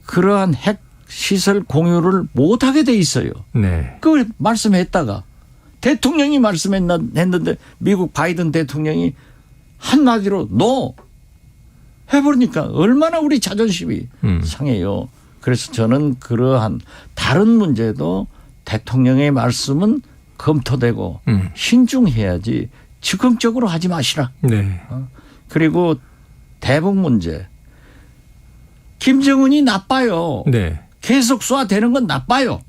그러한 핵 시설 공유를 못하게 돼 있어요. 그걸 말씀했다가 대통령이 말씀했는데 미국 바이든 대통령이 한마디로 노 해버리니까 얼마나 우리 자존심이 상해요. 그래서 저는 그러한 다른 문제도 대통령의 말씀은 검토되고 신중해야지 즉흥적으로 하지 마시라. 그리고 대북 문제. 김정은이 나빠요. 계속 쏴대는 건 나빠요.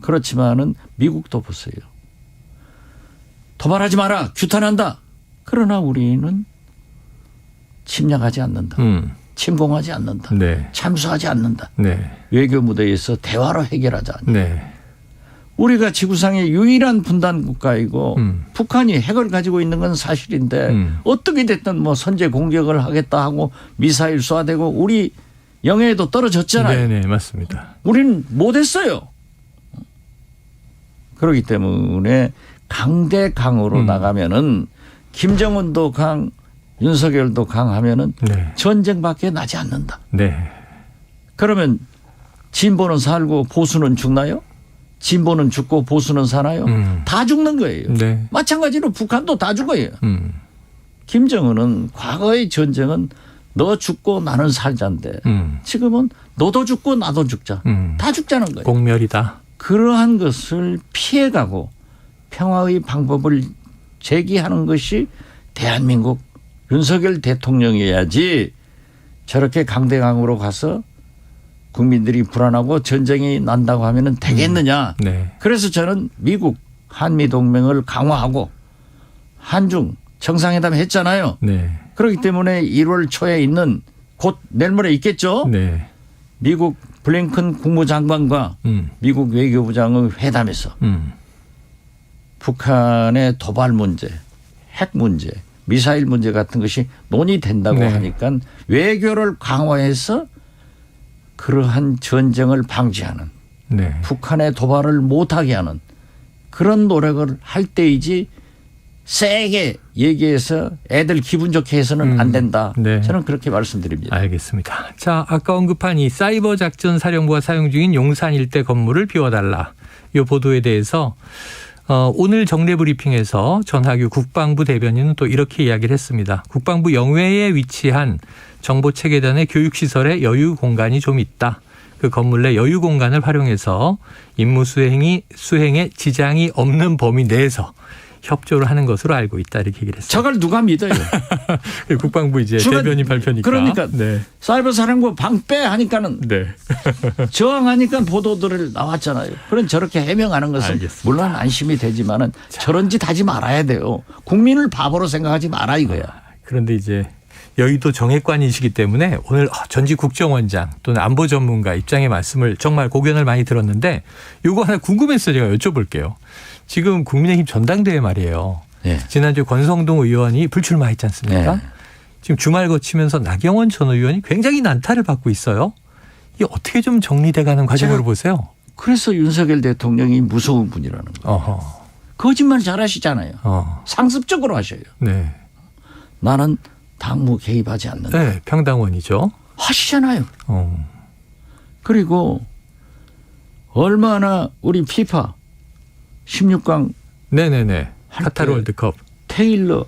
그렇지만은 미국도 보세요. 도발하지 마라. 규탄한다. 그러나 우리는 침략하지 않는다. 침공하지 않는다. 네. 참수하지 않는다. 네. 외교 무대에서 대화로 해결하자. 네. 우리가 지구상의 유일한 분단 국가이고 북한이 핵을 가지고 있는 건 사실인데 어떻게 됐든 뭐 선제 공격을 하겠다 하고 미사일 쏴대고 우리 영해에도 떨어졌잖아요. 네, 맞습니다. 우리는 못했어요. 그렇기 때문에 강대강으로 나가면은 김정은도 강, 윤석열도 강하면은 전쟁밖에 나지 않는다. 네. 그러면 진보는 살고 보수는 죽나요? 진보는 죽고 보수는 사나요? 다 죽는 거예요. 네. 마찬가지로 북한도 다 죽어요. 김정은은 과거의 전쟁은 너 죽고 나는 살자인데 지금은 너도 죽고 나도 죽자. 다 죽자는 거예요. 공멸이다. 그러한 것을 피해가고 평화의 방법을 제기하는 것이 대한민국 윤석열 대통령이어야지 저렇게 강대강으로 가서 국민들이 불안하고 전쟁이 난다고 하면 되겠느냐. 네. 그래서 저는 미국 한미동맹을 강화하고 한중 정상회담 했잖아요. 네. 그렇기 때문에 1월 초에 있는 곧 내일 모레 있겠죠. 네. 미국 블링컨 국무장관과 미국 외교부장의 회담에서 북한의 도발 문제, 핵 문제, 미사일 문제 같은 것이 논의된다고 하니까 외교를 강화해서 그러한 전쟁을 방지하는 북한의 도발을 못하게 하는 그런 노력을 할 때이지 세게 얘기해서 애들 기분 좋게 해서는 안 된다. 저는 그렇게 말씀드립니다. 알겠습니다. 자, 아까 언급한 이 사이버 작전 사령부가 사용 중인 용산 일대 건물을 비워달라. 이 보도에 대해서 오늘 정례 브리핑에서 전하규 국방부 대변인은 또 이렇게 이야기를 했습니다. 국방부 영외에 위치한 정보체계단의 교육시설에 여유 공간이 좀 있다. 그 건물 내 여유 공간을 활용해서 임무 수행에 지장이 없는 범위 내에서 협조를 하는 것으로 알고 있다. 이렇게 얘기를 했습니다. 저걸 누가 믿어요? 국방부 이제 대변인 발표니까. 그러니까 사이버 사령부 방패 하니까는 저항하니까 보도들을 나왔잖아요. 그런 저렇게 해명하는 것은 물론 안심이 되지만은 저런 짓 하지 말아야 돼요. 국민을 바보로 생각하지 마라 이거야. 그런데 이제 여의도 정액관이시기 때문에 오늘 전직 국정원장 또는 안보 전문가 입장의 말씀을 정말 고견을 많이 들었는데 이거 하나 궁금해서 제가 여쭤볼게요. 지금 국민의힘 전당대회 말이에요. 지난주 권성동 의원이 불출마했지 않습니까? 지금 주말 거치면서 나경원 전 의원이 굉장히 난타를 받고 있어요. 이게 어떻게 좀 정리돼가는 과정으로 보세요? 그래서 윤석열 대통령이 무서운 분이라는 거예요. 거짓말 잘하시잖아요. 상습적으로 하셔요. 나는 당무 개입하지 않는다. 네, 평당원이죠. 하시잖아요. 그리고 얼마나 우리 피파 16강 카타르 월드컵 테일러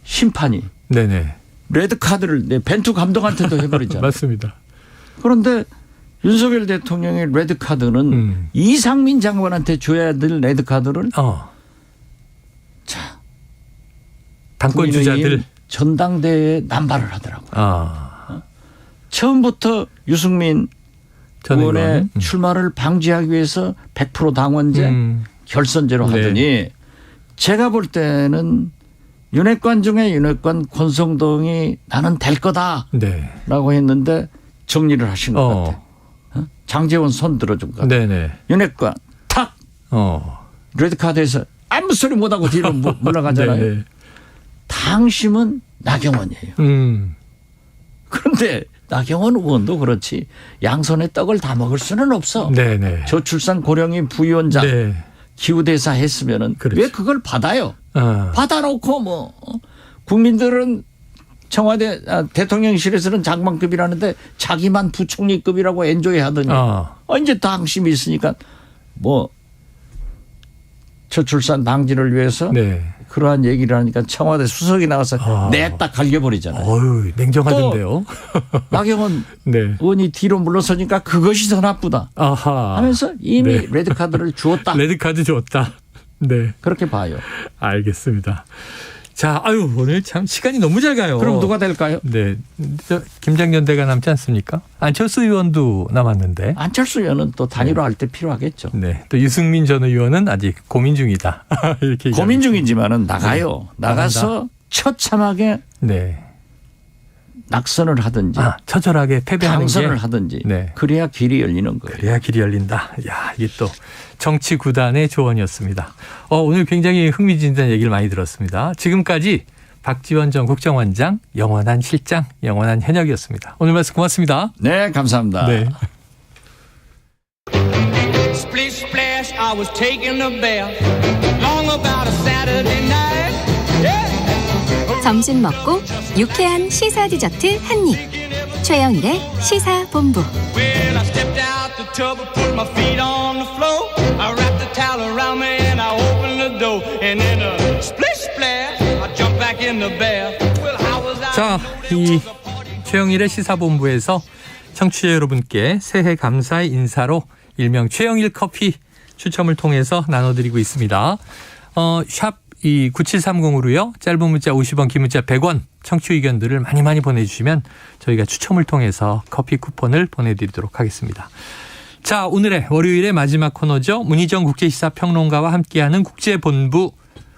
심판이 레드카드를 벤투 감독한테도 해버리잖아요. 맞습니다. 그런데 윤석열 대통령의 레드카드는 이상민 장관한테 줘야 될 레드카드를 자 당권 주자들 전당대회에 남발을 하더라고요. 처음부터 유승민 의원의 출마를 방지하기 위해서 100% 당원제 결선제로 하더니 제가 볼 때는 윤핵관 중에 윤핵관 권성동이 나는 될 거다라고 했는데 정리를 하신 것 같아요. 장제원 손 들어준 것 같아요. 윤핵관 탁 레드카드에서 아무 소리 못하고 뒤로 물러가잖아요. 당심은 나경원이에요. 그런데 나경원 의원도 그렇지 양손에 떡을 다 먹을 수는 없어. 저출산 고령의 부위원장 기후대사 했으면은 왜 그걸 받아요? 받아놓고 뭐 국민들은 청와대 대통령실에서는 장관급이라는데 자기만 부총리급이라고 엔조이 하더니 이제 당심이 있으니까 뭐 저출산 방지를 위해서 그러한 얘기를 하니까 청와대 수석이 나와서 냈다 갈겨버리잖아요. 어휴, 냉정하던데요. 또 나경원 의원이 뒤로 물러서니까 그것이 더 나쁘다 하면서 이미 레드카드를 주었다. 레드카드 줬다. 그렇게 봐요. 알겠습니다. 자, 아유, 오늘 참 시간이 너무 잘 가요. 그럼 누가 될까요? 네. 김장연대가 남지 않습니까? 안철수 의원도 남았는데. 안철수 의원은 또 단일화할 때 필요하겠죠. 네. 또 유승민 전 의원은 아직 고민 중이다. 이렇게 고민 중이지만은 나가요. 나가서 처참하게 네. 낙선을 하든지 처절하게 패배하는 당선을 하든지 네. 그래야 길이 열리는 거예요. 그래야 길이 열린다. 야, 이게 또 정치 구단의 조언이었습니다. 오늘 굉장히 흥미진진한 얘기를 많이 들었습니다. 지금까지 박지원 전 국정원장, 영원한 실장, 영원한 현역이었습니다. 오늘 말씀 고맙습니다. 네, 감사합니다. 네. Splish splash, I was taking a bath. Long about a Saturday night. Yeah. 점심 먹고 유쾌한 시사 디저트 한 입. 최영일의 시사본부. Well, I stepped out the tub and put my feet on the floor. I wrapped the towel around me and I opened the door. And in a splish splash, I jumped back in the bath. Well, how was I? 자, 이 최영일의 시사본부에서 청취자 여러분께 새해 감사의 인사로 일명 최영일 커피 추첨을 통해서 나눠드리고 있습니다. 샵 9730으로요. 짧은 문자 50원, 긴 문자 100원 청취 의견들을 많이 보내주시면 저희가 추첨을 통해서 커피 쿠폰을 보내드리도록 하겠습니다. 자, 오늘의 월요일의 마지막 코너죠. 문희정 국제시사평론가와 함께하는 국제본부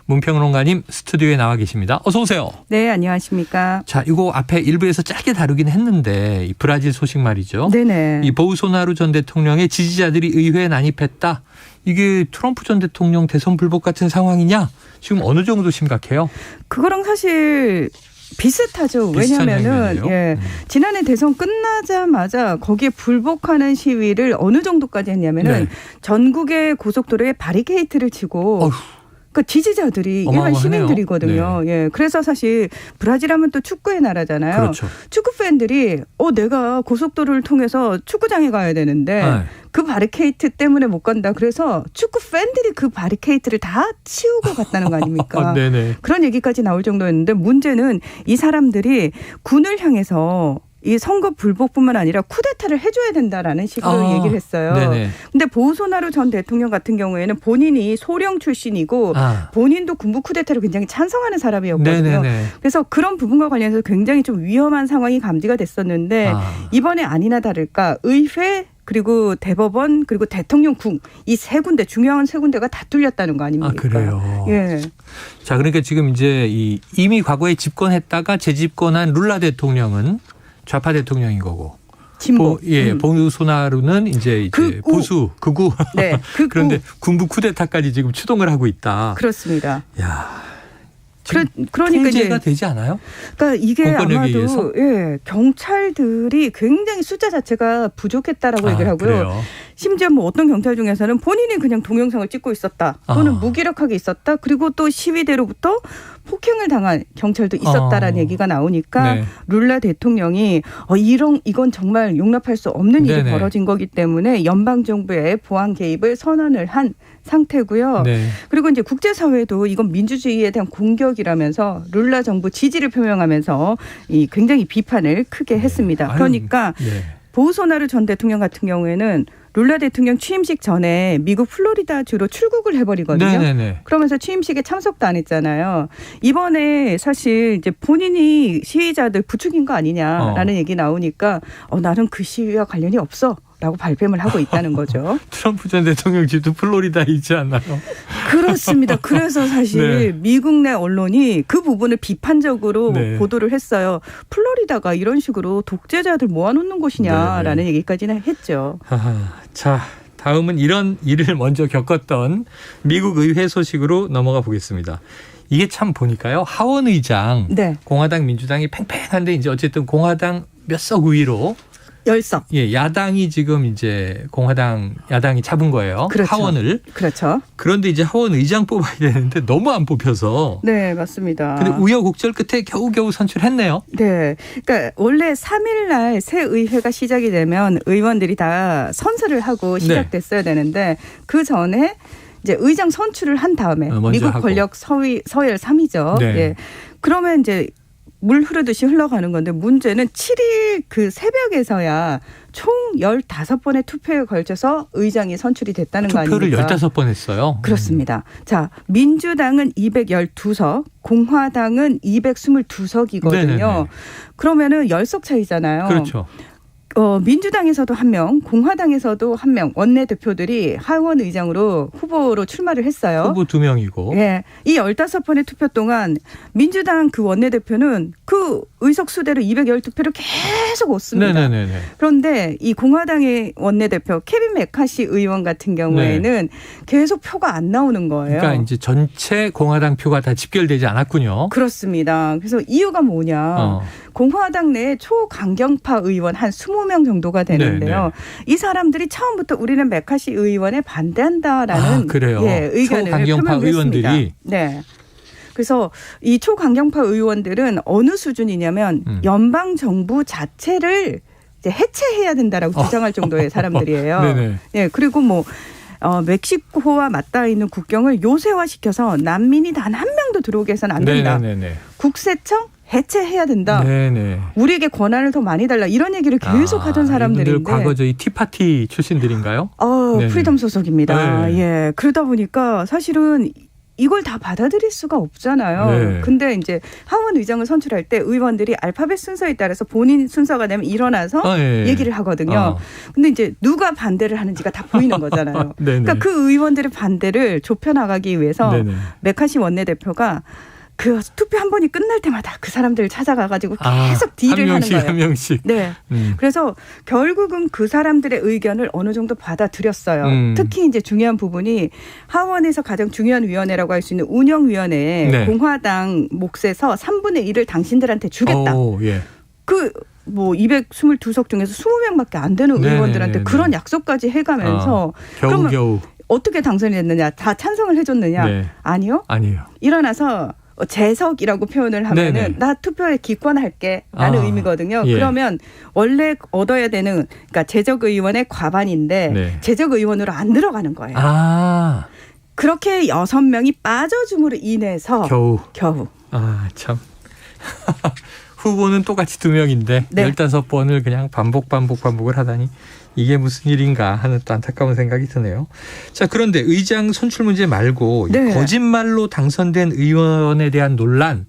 문평론가님 스튜디오에 나와 계십니다. 어서 오세요. 네, 안녕하십니까. 자, 이거 앞에 일부에서 짧게 다루긴 했는데 이 브라질 소식 말이죠. 네네. 이 보우소나루 전 대통령의 지지자들이 의회에 난입했다. 이게 트럼프 전 대통령 대선 불복 같은 상황이냐? 지금 어느 정도 심각해요? 그거랑 사실 비슷하죠. 왜냐하면은 지난해 대선 끝나자마자 거기에 불복하는 시위를 어느 정도까지 했냐면은 전국의 고속도로에 바리케이트를 치고 그 지지자들이 일반 시민들이거든요. 네. 예, 그래서 사실 브라질 하면 또 축구의 나라잖아요. 그렇죠. 축구 팬들이 내가 고속도로를 통해서 축구장에 가야 되는데 그 바리케이트 때문에 못 간다. 그래서 축구 팬들이 그 바리케이트를 다 치우고 갔다는 거 아닙니까? 네네. 그런 얘기까지 나올 정도였는데 문제는 이 사람들이 군을 향해서 이 선거 불복뿐만 아니라 쿠데타를 해줘야 된다라는 식으로 얘기를 했어요. 그런데 보우소나루 전 대통령 같은 경우에는 본인이 소령 출신이고 본인도 군부 쿠데타를 굉장히 찬성하는 사람이었거든요. 그래서 그런 부분과 관련해서 굉장히 좀 위험한 상황이 감지가 됐었는데 이번에 아니나 다를까 의회 그리고 대법원 그리고 대통령궁 이 세 군데 중요한 세 군데가 다 뚫렸다는 거 아닙니까? 그래요. 예. 자, 그러니까 지금 이제 이미 과거에 집권했다가 재집권한 룰라 대통령은 좌파 대통령인 거고. 진보. 보우소나루는 이제 보수, 극우. 네. 그런데 군부 쿠데타까지 지금 추동을 하고 있다. 그렇습니다. 야. 그러니까 통제가 되지 않아요? 그러니까 이게 아마도 경찰들이 굉장히 숫자 자체가 부족했다라고 얘기를 하고요. 그래요? 심지어 어떤 경찰 중에서는 본인이 그냥 동영상을 찍고 있었다. 또는 무기력하게 있었다. 그리고 또 시위대로부터 폭행을 당한 경찰도 있었다라는 얘기가 나오니까 룰라 대통령이 이건 정말 용납할 수 없는 일이 벌어진 거기 때문에 연방정부의 보안 개입을 선언을 한 상태고요. 그리고 이제 국제사회도 이건 민주주의에 대한 공격이라면서 룰라 정부 지지를 표명하면서 굉장히 비판을 크게 했습니다. 그러니까 보우소나루 전 대통령 같은 경우에는 룰라 대통령 취임식 전에 미국 플로리다주로 출국을 해버리거든요. 그러면서 취임식에 참석도 안 했잖아요. 이번에 사실 이제 본인이 시위자들 부추긴 거 아니냐라는 얘기 나오니까 나는 그 시위와 관련이 없어. 라고 발뺌을 하고 있다는 거죠. 트럼프 전 대통령 집도 플로리다에 있지 않나요? 그렇습니다. 그래서 사실 미국 내 언론이 그 부분을 비판적으로 보도를 했어요. 플로리다가 이런 식으로 독재자들 모아놓는 곳이냐라는 얘기까지는 했죠. 자, 다음은 이런 일을 먼저 겪었던 미국 의회 소식으로 넘어가 보겠습니다. 이게 참 보니까요. 하원 의장 공화당 민주당이 팽팽한데 이제 어쨌든 공화당 몇 석 우위로 10석. 야당이 지금 이제 야당이 잡은 거예요. 하원을. 그렇죠. 그런데 이제 하원 의장 뽑아야 되는데 너무 안 뽑혀서. 네, 맞습니다. 근데 우여곡절 끝에 겨우겨우 선출했네요. 네. 그러니까 원래 3일 날 새 의회가 시작이 되면 의원들이 다 선서를 하고 시작됐어야 되는데 그 전에 이제 의장 선출을 한 다음에 미국 권력 서열 3위죠. 그러면 이제 물 흐르듯이 흘러가는 건데 문제는 7일 그 새벽에서야 총 15번의 투표에 걸쳐서 의장이 선출이 됐다는 거 아닙니까? 투표를 15번 했어요. 그렇습니다. 자, 민주당은 212석, 공화당은 222석이거든요. 네네네. 그러면은 10석 차이잖아요. 그렇죠. 민주당에서도 1명, 공화당에서도 1명 원내대표들이 하원 의장으로 후보로 출마를 했어요. 후보 2명이고. 예. 이 15번의 투표 동안 민주당 그 원내대표는 그 의석 수대로 212표를 계속 얻습니다. 네네네. 그런데 이 공화당의 원내대표 케빈 메카시 의원 같은 경우에는 계속 표가 안 나오는 거예요. 그러니까 이제 전체 공화당 표가 다 집결되지 않았군요. 그렇습니다. 그래서 이유가 뭐냐. 공화당 내에 초강경파 의원 한 20명 정도가 되는데요. 네네. 이 사람들이 처음부터 우리는 메카시 의원에 반대한다라는 그래요. 의견을 초강경파 표명했습니다. 의원들이. 네. 그래서 이 초강경파 의원들은 어느 수준이냐면 연방 정부 자체를 이제 해체해야 된다라고 주장할 정도의 사람들이에요. 네네. 네. 그리고 뭐 멕시코와 맞닿아 있는 국경을 요새화시켜서 난민이 단 한 명도 들어오게 해서는 안 된다. 네네네. 국세청 해체해야 된다. 네네. 우리에게 권한을 더 많이 달라. 이런 얘기를 계속 하던 사람들인데. 과거 저희 티파티 출신들인가요? 프리덤 소속입니다. 네. 예. 그러다 보니까 사실은 이걸 다 받아들일 수가 없잖아요. 네. 근데 이제 하원 의장을 선출할 때 의원들이 알파벳 순서에 따라서 본인 순서가 되면 일어나서 얘기를 하거든요. 근데 이제 누가 반대를 하는지가 다 보이는 거잖아요. 그러니까 그 의원들의 반대를 좁혀나가기 위해서 메카시 원내대표가 그 투표 한 번이 끝날 때마다 그 사람들을 찾아가가지고 계속 딜을 하는 거예요. 한 명씩. 네. 그래서 결국은 그 사람들의 의견을 어느 정도 받아들였어요. 특히 이제 중요한 부분이 하원에서 가장 중요한 위원회라고 할 수 있는 운영위원회에 공화당 몫에서 3분의 1을 당신들한테 주겠다. 그 뭐 222석 중에서 20명밖에 안 되는 의원들한테 그런 약속까지 해가면서 겨우. 어떻게 당선이 됐느냐? 다 찬성을 해줬느냐? 아니요. 일어나서 재석이라고 표현을 하면은 나 투표에 기권할게 라는 의미거든요. 그러면 원래 얻어야 되는 그러니까 재적 의원의 과반인데 재적 의원으로 안 들어가는 거예요. 그렇게 6명이 빠져줌으로 인해서 겨우. 참. 후보는 똑같이 2명인데 15번을 그냥 반복을 하다니 이게 무슨 일인가 하는 또 안타까운 생각이 드네요. 자, 그런데 의장 선출 문제 말고 거짓말로 당선된 의원에 대한 논란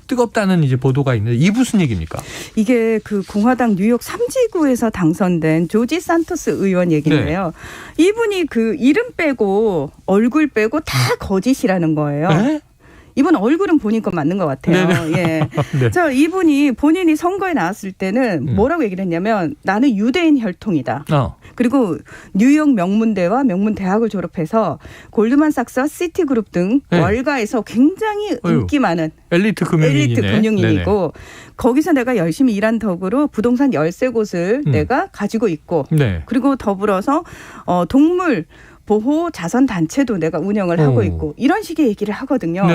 뜨겁다는 이제 보도가 있는데 이 무슨 얘기입니까? 이게 그 공화당 뉴욕 3지구에서 당선된 조지 산토스 의원 얘기인데요. 이분이 그 이름 빼고 얼굴 빼고 다 거짓이라는 거예요. 이분 얼굴은 본인 건 맞는 것 같아요. 예. 자, 이분이 본인이 선거에 나왔을 때는 뭐라고 얘기를 했냐면 나는 유대인 혈통이다. 그리고 뉴욕 명문대와 명문대학을 졸업해서 골드만삭스와 시티그룹 등 월가에서 굉장히 인기 많은 엘리트 금융인이고 거기서 내가 열심히 일한 덕으로 부동산 13곳을 내가 가지고 있고 그리고 더불어서 동물 보호 자선 단체도 내가 운영을 하고 있고 이런 식의 얘기를 하거든요.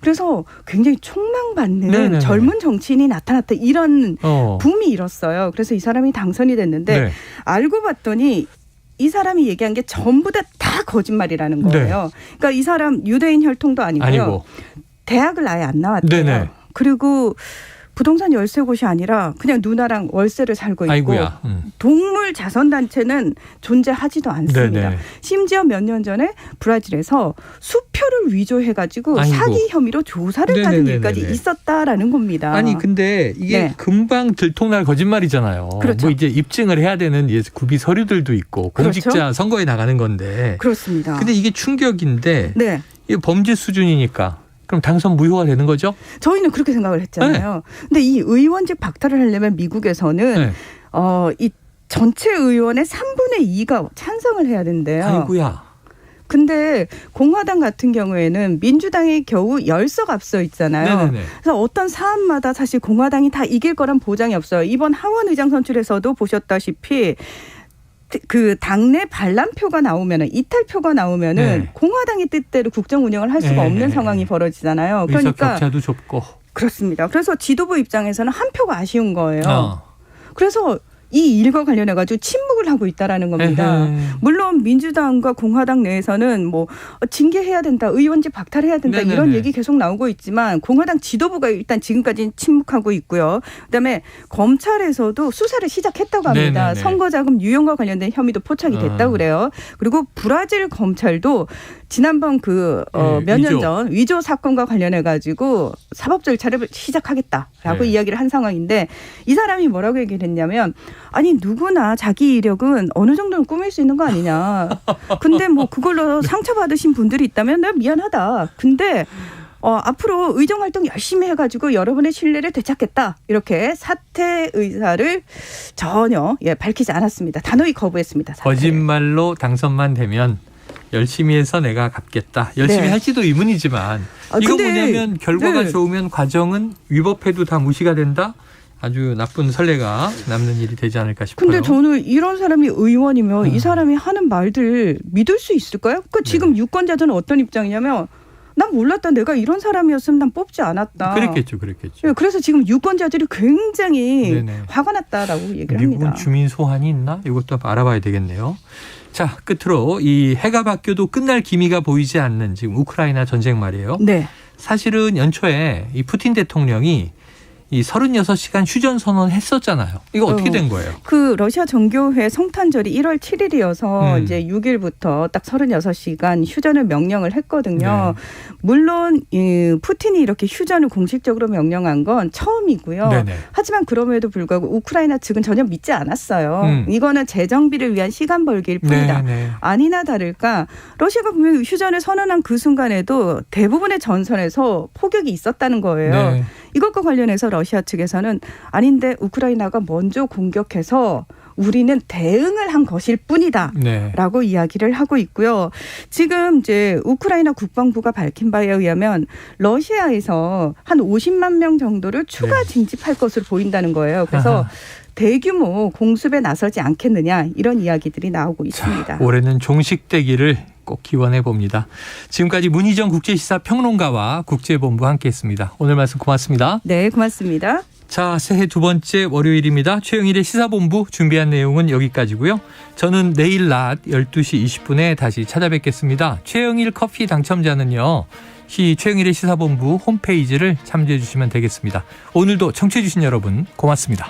그래서 굉장히 촉망받는 젊은 정치인이 나타났다 이런 붐이 일었어요. 그래서 이 사람이 당선이 됐는데 알고 봤더니 이 사람이 얘기한 게 전부 다 거짓말이라는 거예요. 그러니까 이 사람 유대인 혈통도 아니고요. 대학을 아예 안 나왔대요. 그리고 부동산 13곳이 아니라 그냥 누나랑 월세를 살고 있고 동물 자선단체는 존재하지도 않습니다. 심지어 몇 년 전에 브라질에서 수표를 위조해가지고 사기 혐의로 조사를 받은 일까지 있었다라는 겁니다. 아니 근데 이게 금방 들통날 거짓말이잖아요. 뭐 이제 입증을 해야 되는 구비 서류들도 있고 공직자 선거에 나가는 건데. 그렇습니다. 근데 이게 충격인데 이게 범죄 수준이니까. 그럼 당선 무효가 되는 거죠? 저희는 그렇게 생각을 했잖아요. 근데 이 의원직 박탈을 하려면 미국에서는 이 전체 의원의 3분의 2가 찬성을 해야 된대요. 아이고야. 근데 공화당 같은 경우에는 민주당이 겨우 10석 앞서 있잖아요. 그래서 어떤 사안마다 사실 공화당이 다 이길 거란 보장이 없어요. 이번 하원 의장 선출에서도 보셨다시피 그 당내 반란표가 나오면은 이탈표가 나오면은 공화당의 뜻대로 국정 운영을 할 수가 없는 상황이 벌어지잖아요. 그러니까 격차도 좁고 그렇습니다. 그래서 지도부 입장에서는 한 표가 아쉬운 거예요. 그래서 이 일과 관련해 가지고 침묵을 하고 있다라는 겁니다. 물론 민주당과 공화당 내에서는 뭐 징계해야 된다, 의원직 박탈해야 된다 이런 얘기 계속 나오고 있지만 공화당 지도부가 일단 지금까지는 침묵하고 있고요. 그다음에 검찰에서도 수사를 시작했다고 합니다. 선거자금 유용과 관련된 혐의도 포착이 됐다고 그래요. 그리고 브라질 검찰도 지난번 몇 년 전 위조 사건과 관련해 가지고 사법 절차를 시작하겠다라고 이야기를 한 상황인데 이 사람이 뭐라고 얘기를 했냐면 아니 누구나 자기 이력은 어느 정도는 꾸밀 수 있는 거 아니냐. 근데 뭐 그걸로 상처받으신 분들이 있다면 내가 미안하다. 근데 앞으로 의정활동 열심히 해가지고 여러분의 신뢰를 되찾겠다. 이렇게 사퇴 의사를 전혀 밝히지 않았습니다. 단호히 거부했습니다. 사퇴. 거짓말로 당선만 되면 열심히 해서 내가 갚겠다. 열심히 할지도 의문이지만 이거 뭐냐면 결과가 좋으면 과정은 위법해도 다 무시가 된다. 아주 나쁜 선례가 남는 일이 되지 않을까 싶어요. 근데 저는 이런 사람이 의원이면 이 사람이 하는 말들 믿을 수 있을까요? 지금 유권자들은 어떤 입장이냐면 난 몰랐다. 내가 이런 사람이었으면 난 뽑지 않았다. 그랬겠죠. 그래서 지금 유권자들이 굉장히 화가 났다라고 얘기를 합니다. 미국은 주민 소환이 있나? 이것도 알아봐야 되겠네요. 자, 끝으로 이 해가 바뀌어도 끝날 기미가 보이지 않는 지금 우크라이나 전쟁 말이에요. 네. 사실은 연초에 이 푸틴 대통령이 이 36시간 휴전 선언했었잖아요. 이거 어떻게 된 거예요? 그 러시아 정교회 성탄절이 1월 7일이어서 이제 6일부터 딱 36시간 휴전을 명령을 했거든요. 물론 이 푸틴이 이렇게 휴전을 공식적으로 명령한 건 처음이고요. 하지만 그럼에도 불구하고 우크라이나 측은 전혀 믿지 않았어요. 이거는 재정비를 위한 시간 벌기일 뿐이다. 아니나 다를까 러시아가 분명히 휴전을 선언한 그 순간에도 대부분의 전선에서 포격이 있었다는 거예요. 이것과 관련해서 러시아 측에서는 아닌데 우크라이나가 먼저 공격해서 우리는 대응을 한 것일 뿐이다 라고 이야기를 하고 있고요. 지금 이제 우크라이나 국방부가 밝힌 바에 의하면 러시아에서 한 50만 명 정도를 추가 징집할 것으로 보인다는 거예요. 그래서 대규모 공습에 나서지 않겠느냐 이런 이야기들이 나오고 있습니다. 자, 올해는 종식되기를 꼭 기원해 봅니다. 지금까지 문희정 국제시사평론가와 국제본부 함께했습니다. 오늘 말씀 고맙습니다. 네, 고맙습니다. 자, 새해 두 번째 월요일입니다. 최영일의 시사본부 준비한 내용은 여기까지고요. 저는 내일 낮 12시 20분에 다시 찾아뵙겠습니다. 최영일 커피 당첨자는요. 최영일의 시사본부 홈페이지를 참조해 주시면 되겠습니다. 오늘도 청취해 주신 여러분 고맙습니다.